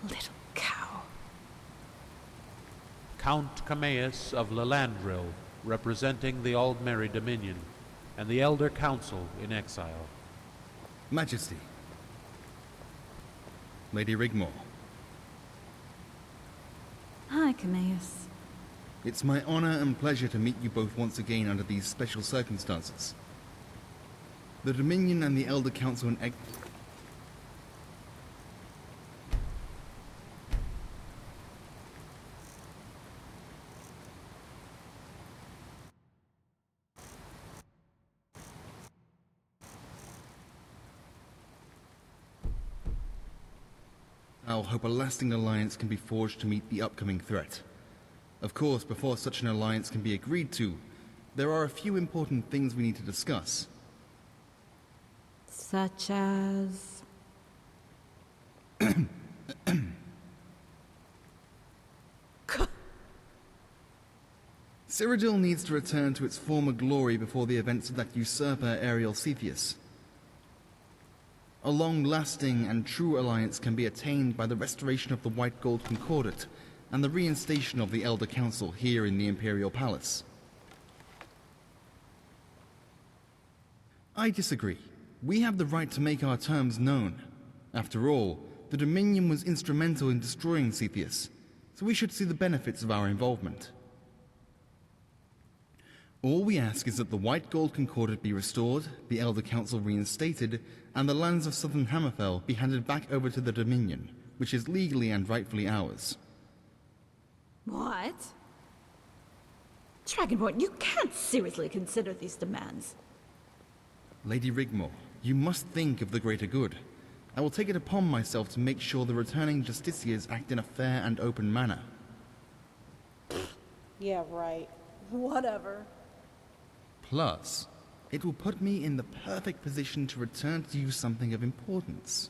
Little cow. Count Cameus of Lelandril, representing the Aldmeri Dominion, and the Elder Council in exile. Majesty. Lady Rigmor. Hi, Cameus. It's my honor and pleasure to meet you both once again under these special circumstances. The Dominion and the Elder Council in I'll hope a lasting alliance can be forged to meet the upcoming threat. Of course, before such an alliance can be agreed to, there are a few important things we need to discuss. Such as... Cyrodiil needs to return to its former glory before the events of that usurper Ariel Cepheus. A long-lasting and true alliance can be attained by the restoration of the White Gold Concordat and the reinstation of the Elder Council here in the Imperial Palace. I disagree. We have the right to make our terms known. After all, the Dominion was instrumental in destroying Cepheus, so we should see the benefits of our involvement. All we ask is that the White Gold Concordat be restored, the Elder Council reinstated, and the lands of Southern Hammerfell be handed back over to the Dominion, which is legally and rightfully ours. What? Dragonborn, you can't seriously consider these demands. Lady Rigmor, you must think of the greater good. I will take it upon myself to make sure the returning justiciars act in a fair and open manner. Yeah, right. Whatever. Plus, it will put me in the perfect position to return to you something of importance.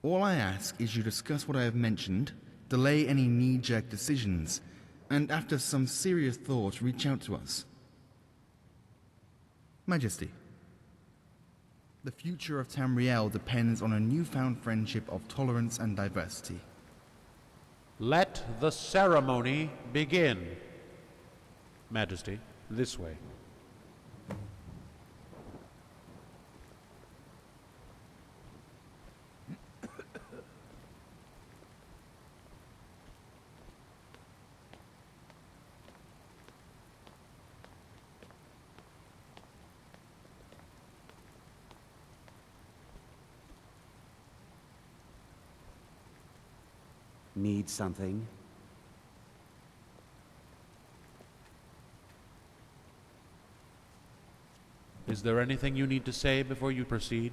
All I ask is you discuss what I have mentioned, delay any knee-jerk decisions, and after some serious thought, reach out to us. Majesty, the future of Tamriel depends on a newfound friendship of tolerance and diversity. Let the ceremony begin. Majesty, this way. Need something? Is there anything you need to say before you proceed?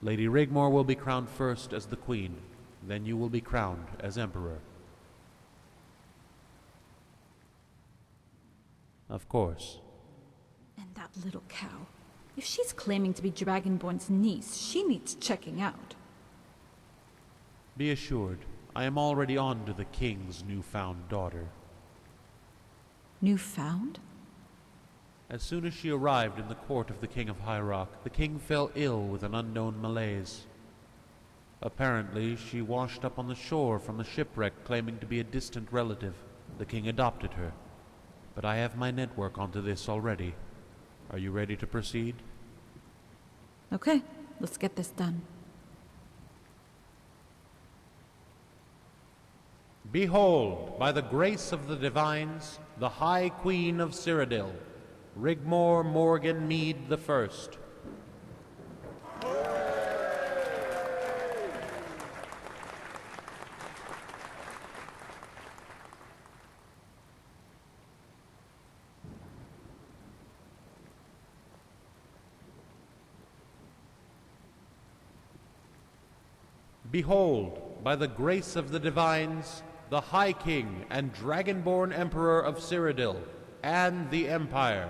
Lady Rigmor will be crowned first as the Queen. Then you will be crowned as Emperor. Of course. And that little cow. If she's claiming to be Dragonborn's niece, she needs checking out. Be assured, I am already on to the King's newfound daughter. Newfound? As soon as she arrived in the court of the King of High Rock, the king fell ill with an unknown malaise. Apparently, she washed up on the shore from the shipwreck claiming to be a distant relative. The king adopted her. But I have my network onto this already. Are you ready to proceed? Okay, let's get this done. Behold, by the grace of the divines, the High Queen of Cyrodiil, Rigmor Morgan Mead the First. Behold, by the grace of the divines, the High King and Dragonborn Emperor of Cyrodiil, and the Empire.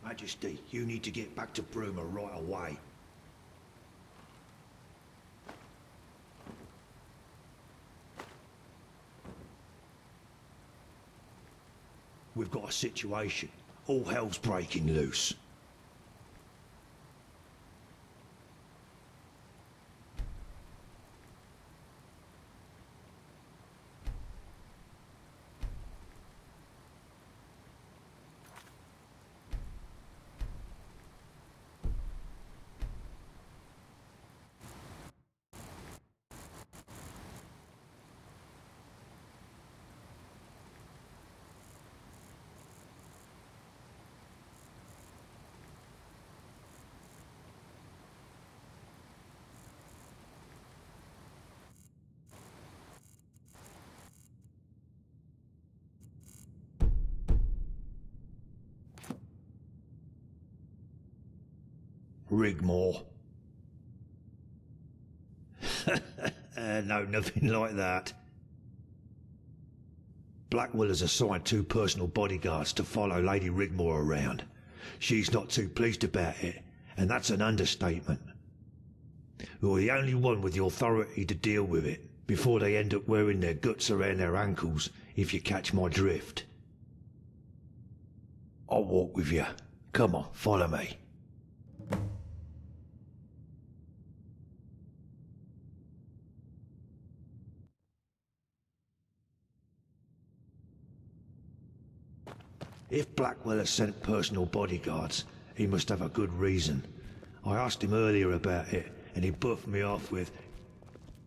Majesty, you need to get back to Bruma right away. We've got a situation. All hell's breaking loose. Rigmor. No, nothing like that. Blackwell has assigned 2 personal bodyguards to follow Lady Rigmor around. She's not too pleased about it, and that's an understatement. You're the only one with the authority to deal with it, before they end up wearing their guts around their ankles, if you catch my drift. I'll walk with you. Come on, follow me. If Blackwell has sent personal bodyguards, he must have a good reason. I asked him earlier about it, and he buffed me off with,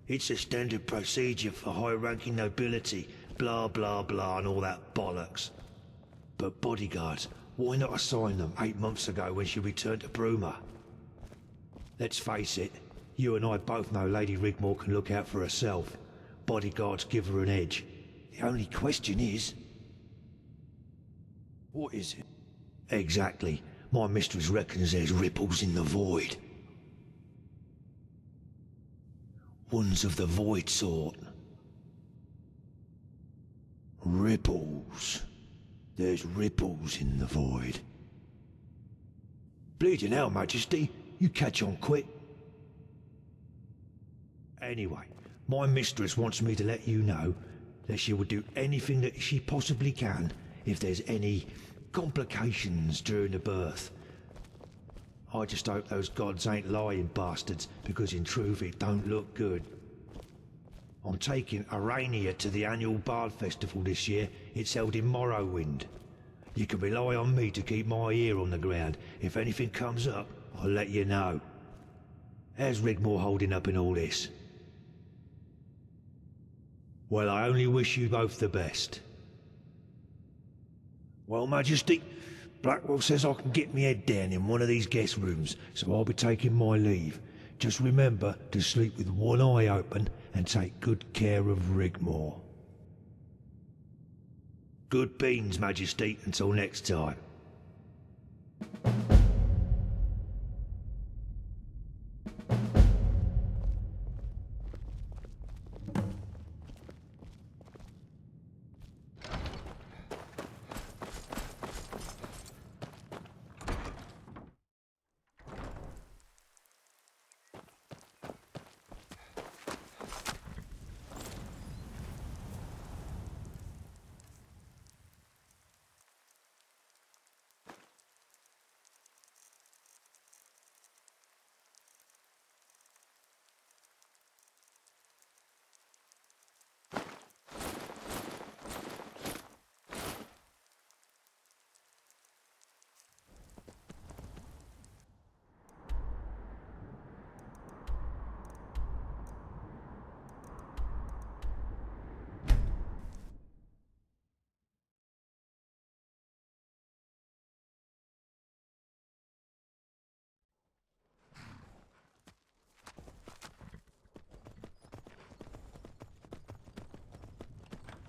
"It's a standard procedure for high-ranking nobility, blah blah blah and all that bollocks." But bodyguards, why not assign them 8 months ago when she returned to Bruma? Let's face it, you and I both know Lady Rigmor can look out for herself. Bodyguards give her an edge. The only question is... What is it? Exactly. My mistress reckons there's ripples in the void. Ones of the void sort. Ripples. There's ripples in the void. Bleeding hell, Majesty. You catch on quick. Anyway, my mistress wants me to let you know that she will do anything that she possibly can if there's any complications during the birth. I just hope those gods ain't lying bastards, because in truth it don't look good. I'm taking Arania to the annual Bard Festival this year. It's held in Morrowind. You can rely on me to keep my ear on the ground. If anything comes up, I'll let you know. How's Rigmor holding up in all this? Well, I only wish you both the best. Well, Majesty, Blackwell says I can get me head down in one of these guest rooms, so I'll be taking my leave. Just remember to sleep with one eye open and take good care of Rigmor. Good beans, Majesty, until next time.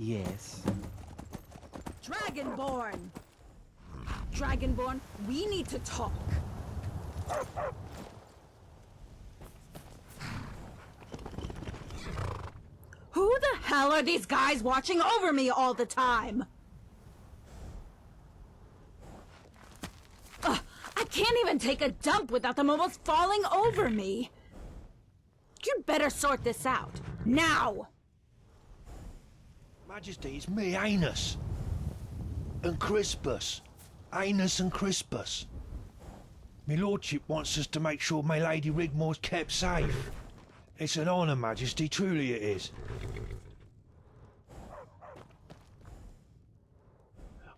Yes. Dragonborn! Dragonborn, we need to talk. Who the hell are these guys watching over me all the time? Ugh, I can't even take a dump without them almost falling over me. You'd better sort this out. Now! Majesty, it's me, Anus. And Crispus. Anus and Crispus. My lordship wants us to make sure my Lady Rigmor's kept safe. It's an honour, Majesty, truly it is.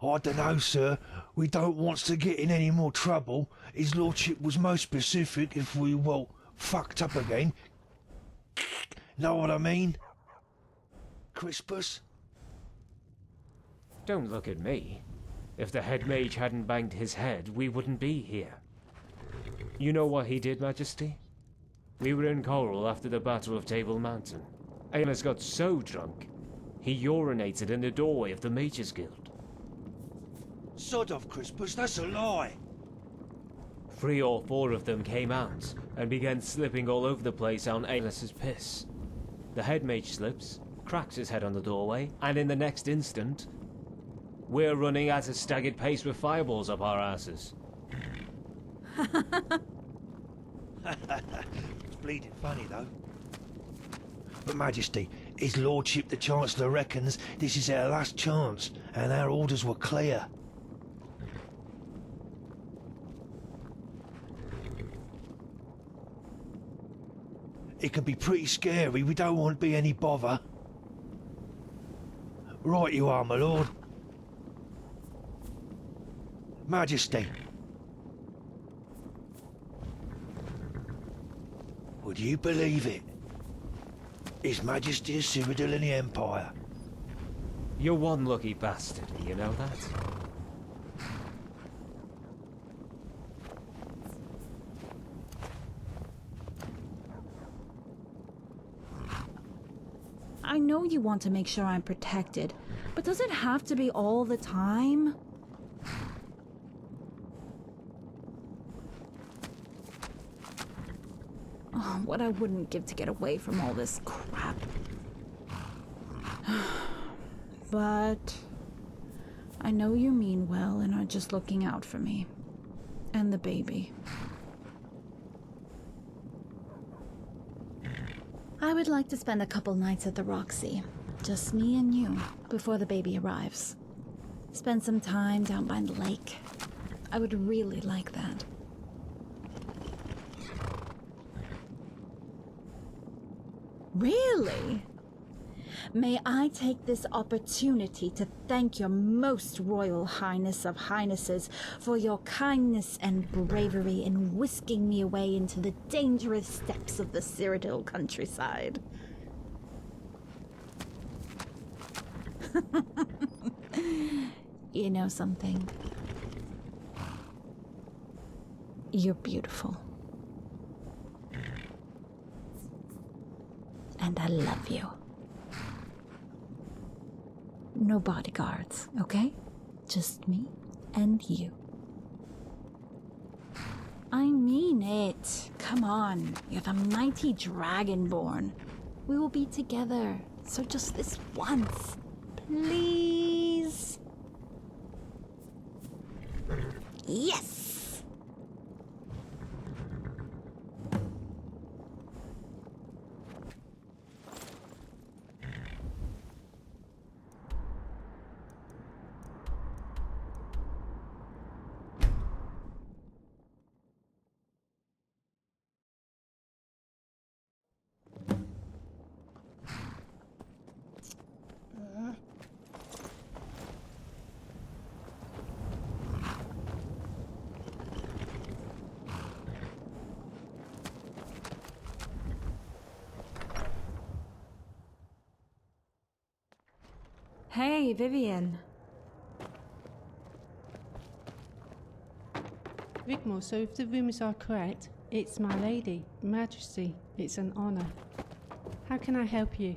I dunno, sir. We don't want to get in any more trouble. His lordship was most specific if we, well, fucked up again. Know what I mean? Crispus? Don't look at me. If the head mage hadn't banged his head, we wouldn't be here. You know what he did, Majesty? We were in Coral after the Battle of Table Mountain. Amos got so drunk, he urinated in the doorway of the Mages Guild. Sod off, Crispus, that's a lie. 3 or 4 of them came out and began slipping all over the place on Aelis's piss. The head mage slips, cracks his head on the doorway, and in the next instant, we're running at a staggered pace with fireballs up our asses. It's bleeding funny, though. But Majesty, His Lordship the Chancellor reckons this is our last chance, and our orders were clear. It can be pretty scary, we don't want to be any bother. Right you are, my lord. Majesty. Would you believe it? His Majesty of Cyrodiil and the Empire. You're one lucky bastard, you know that? I know you want to make sure I'm protected, but does it have to be all the time? Oh, what I wouldn't give to get away from all this crap. But I know you mean well and are just looking out for me. And the baby. I would like to spend a couple nights at the Roxy. Just me and you, before the baby arrives. Spend some time down by the lake. I would really like that. Really? May I take this opportunity to thank your most royal highness of highnesses for your kindness and bravery in whisking me away into the dangerous steppes of the Cyrodiil countryside. You know something? You're beautiful. And I love you. No bodyguards, okay? Just me and you. I mean it. Come on. You're the mighty Dragonborn. We will be together. So just this once. Please. Yes! Hey, Vivian. Rigmor, so if the rumours are correct, it's my lady, Majesty. It's an honour. How can I help you?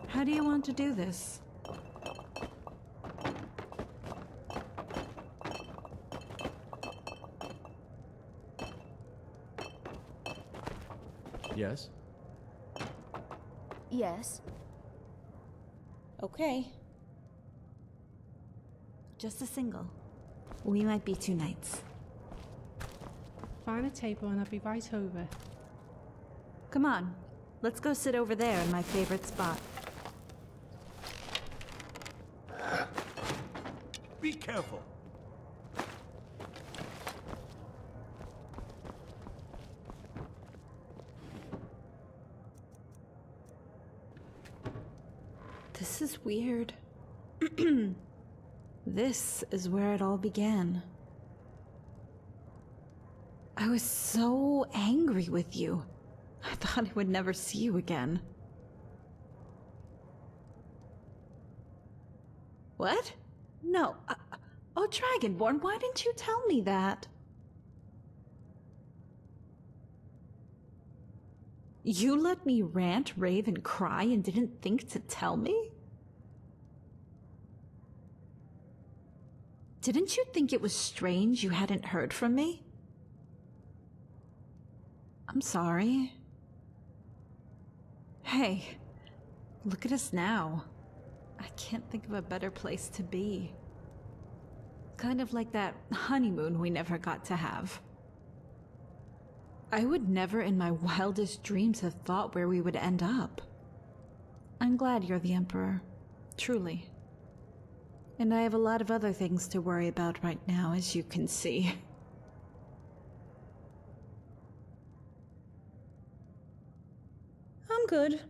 How do you want to do this? Yes? Yes. Okay. Just a single. We might be 2 nights. Find a table and I'll be right over. Come on. Let's go sit over there in my favorite spot. Be careful. This is weird. This is where it all began. I was so angry with you. I thought I would never see you again. What? No. Oh, Dragonborn, why didn't you tell me that? You let me rant, rave, and cry and didn't think to tell me? Didn't you think it was strange you hadn't heard from me? I'm sorry. Hey, look at us now. I can't think of a better place to be. Kind of like that honeymoon we never got to have. I would never in my wildest dreams have thought where we would end up. I'm glad you're the Emperor, truly. And I have a lot of other things to worry about right now, as you can see. I'm good.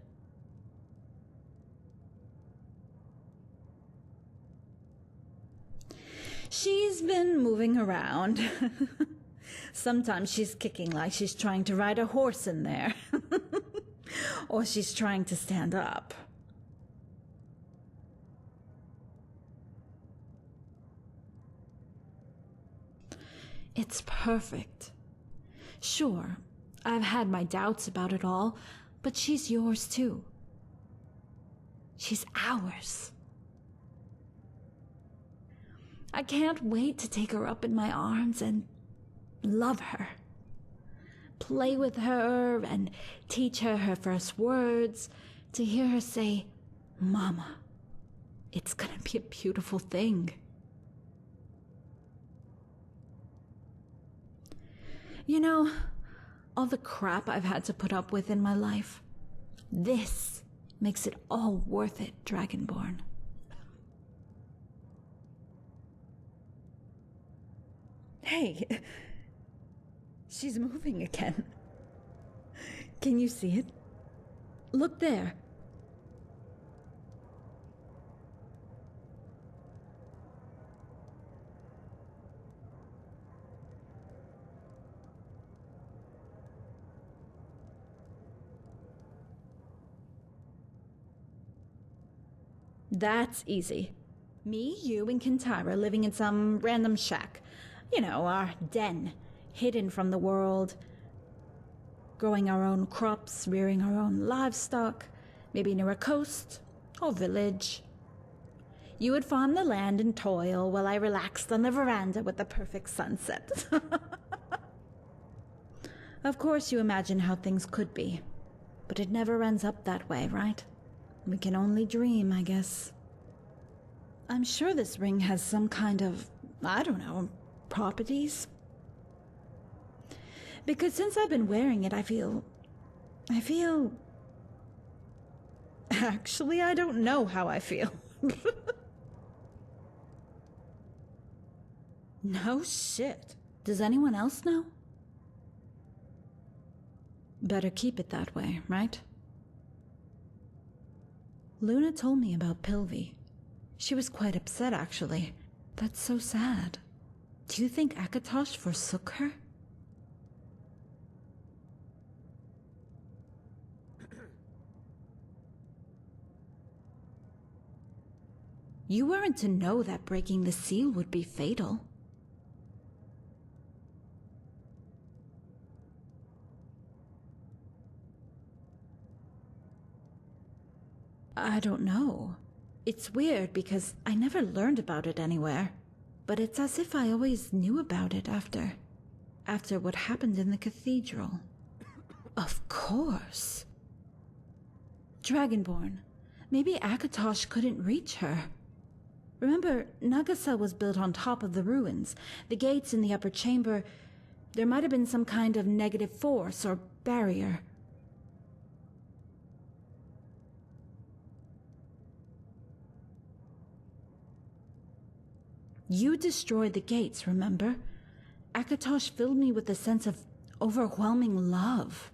She's been moving around. Sometimes she's kicking like she's trying to ride a horse in there. Or she's trying to stand up. It's perfect. Sure, I've had my doubts about it all, but she's yours too. She's ours. I can't wait to take her up in my arms and love her. Play with her and teach her her first words, to hear her say, Mama. It's gonna be a beautiful thing. You know, all the crap I've had to put up with in my life, this makes it all worth it, Dragonborn. Hey, she's moving again. Can you see it? Look there. That's easy. Me, you, and Kintara living in some random shack. You know, our den, hidden from the world. Growing our own crops, rearing our own livestock, maybe near a coast or village. You would farm the land and toil while I relaxed on the veranda with the perfect sunset. Of course you imagine how things could be, but it never ends up that way, right? We can only dream, I guess. I'm sure this ring has some kind of, I don't know, properties. Because since I've been wearing it, I feel... Actually, I don't know how I feel. No shit. Does anyone else know? Better keep it that way, right? Luna told me about Pilvi. She was quite upset, actually. That's so sad. Do you think Akatosh forsook her? You weren't to know that breaking the seal would be fatal. I don't know. It's weird because I never learned about it anywhere. But it's as if I always knew about it after what happened in the cathedral. Of course. Dragonborn. Maybe Akatosh couldn't reach her. Remember, Nagasa was built on top of the ruins. The gates in the upper chamber, there might have been some kind of negative force or barrier. You destroyed the gates, remember? Akatosh filled me with a sense of overwhelming love.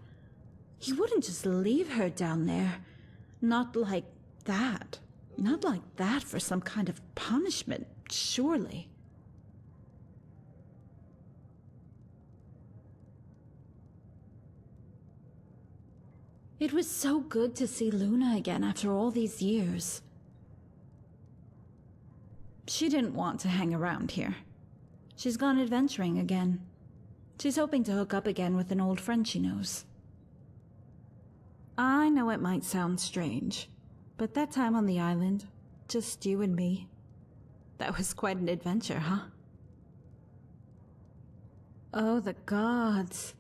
He wouldn't just leave her down there. Not like that. Not like that for some kind of punishment, surely. It was so good to see Luna again after all these years. She didn't want to hang around here. She's gone adventuring again. She's hoping to hook up again with an old friend she knows. I know it might sound strange, but that time on the island, just you and me, that was quite an adventure, huh? Oh, the gods.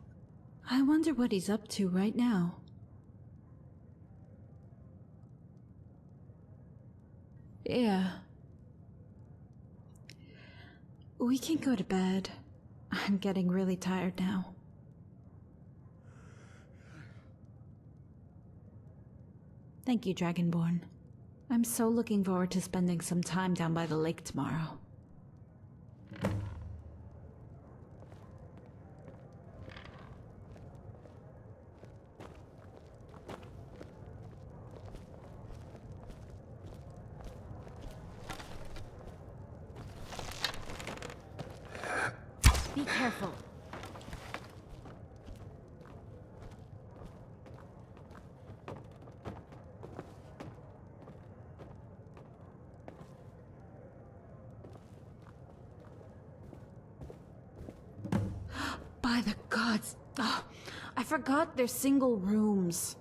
I wonder what he's up to right now. Yeah. We can go to bed. I'm getting really tired now. Thank you, Dragonborn. I'm so looking forward to spending some time down by the lake tomorrow. Be careful. By the gods. Oh, I forgot they're single rooms.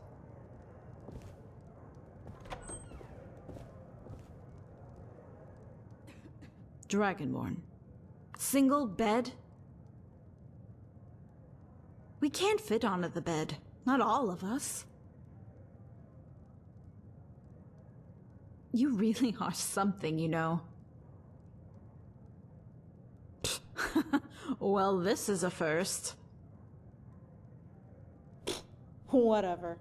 Dragonborn. Single bed? We can't fit onto the bed. Not all of us. You really are something, you know. Well, this is a first. Whatever.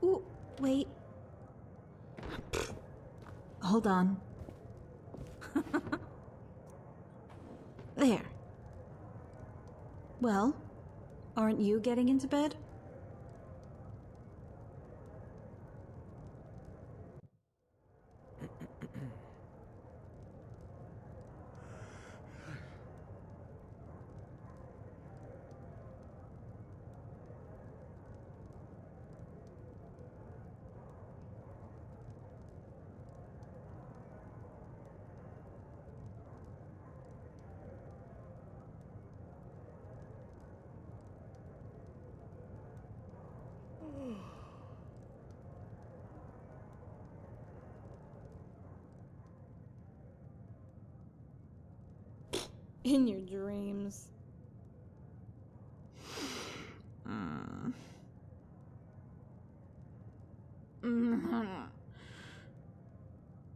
Ooh, wait. Hold on. There. Well, aren't you getting into bed? In your dreams.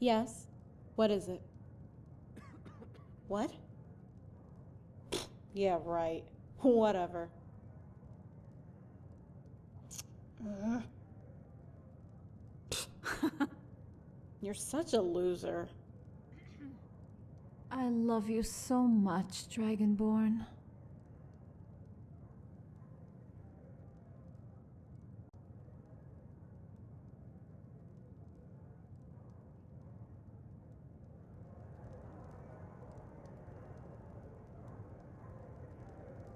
Yes? What is it? What? Yeah, right. Whatever. You're such a loser. I love you so much, Dragonborn.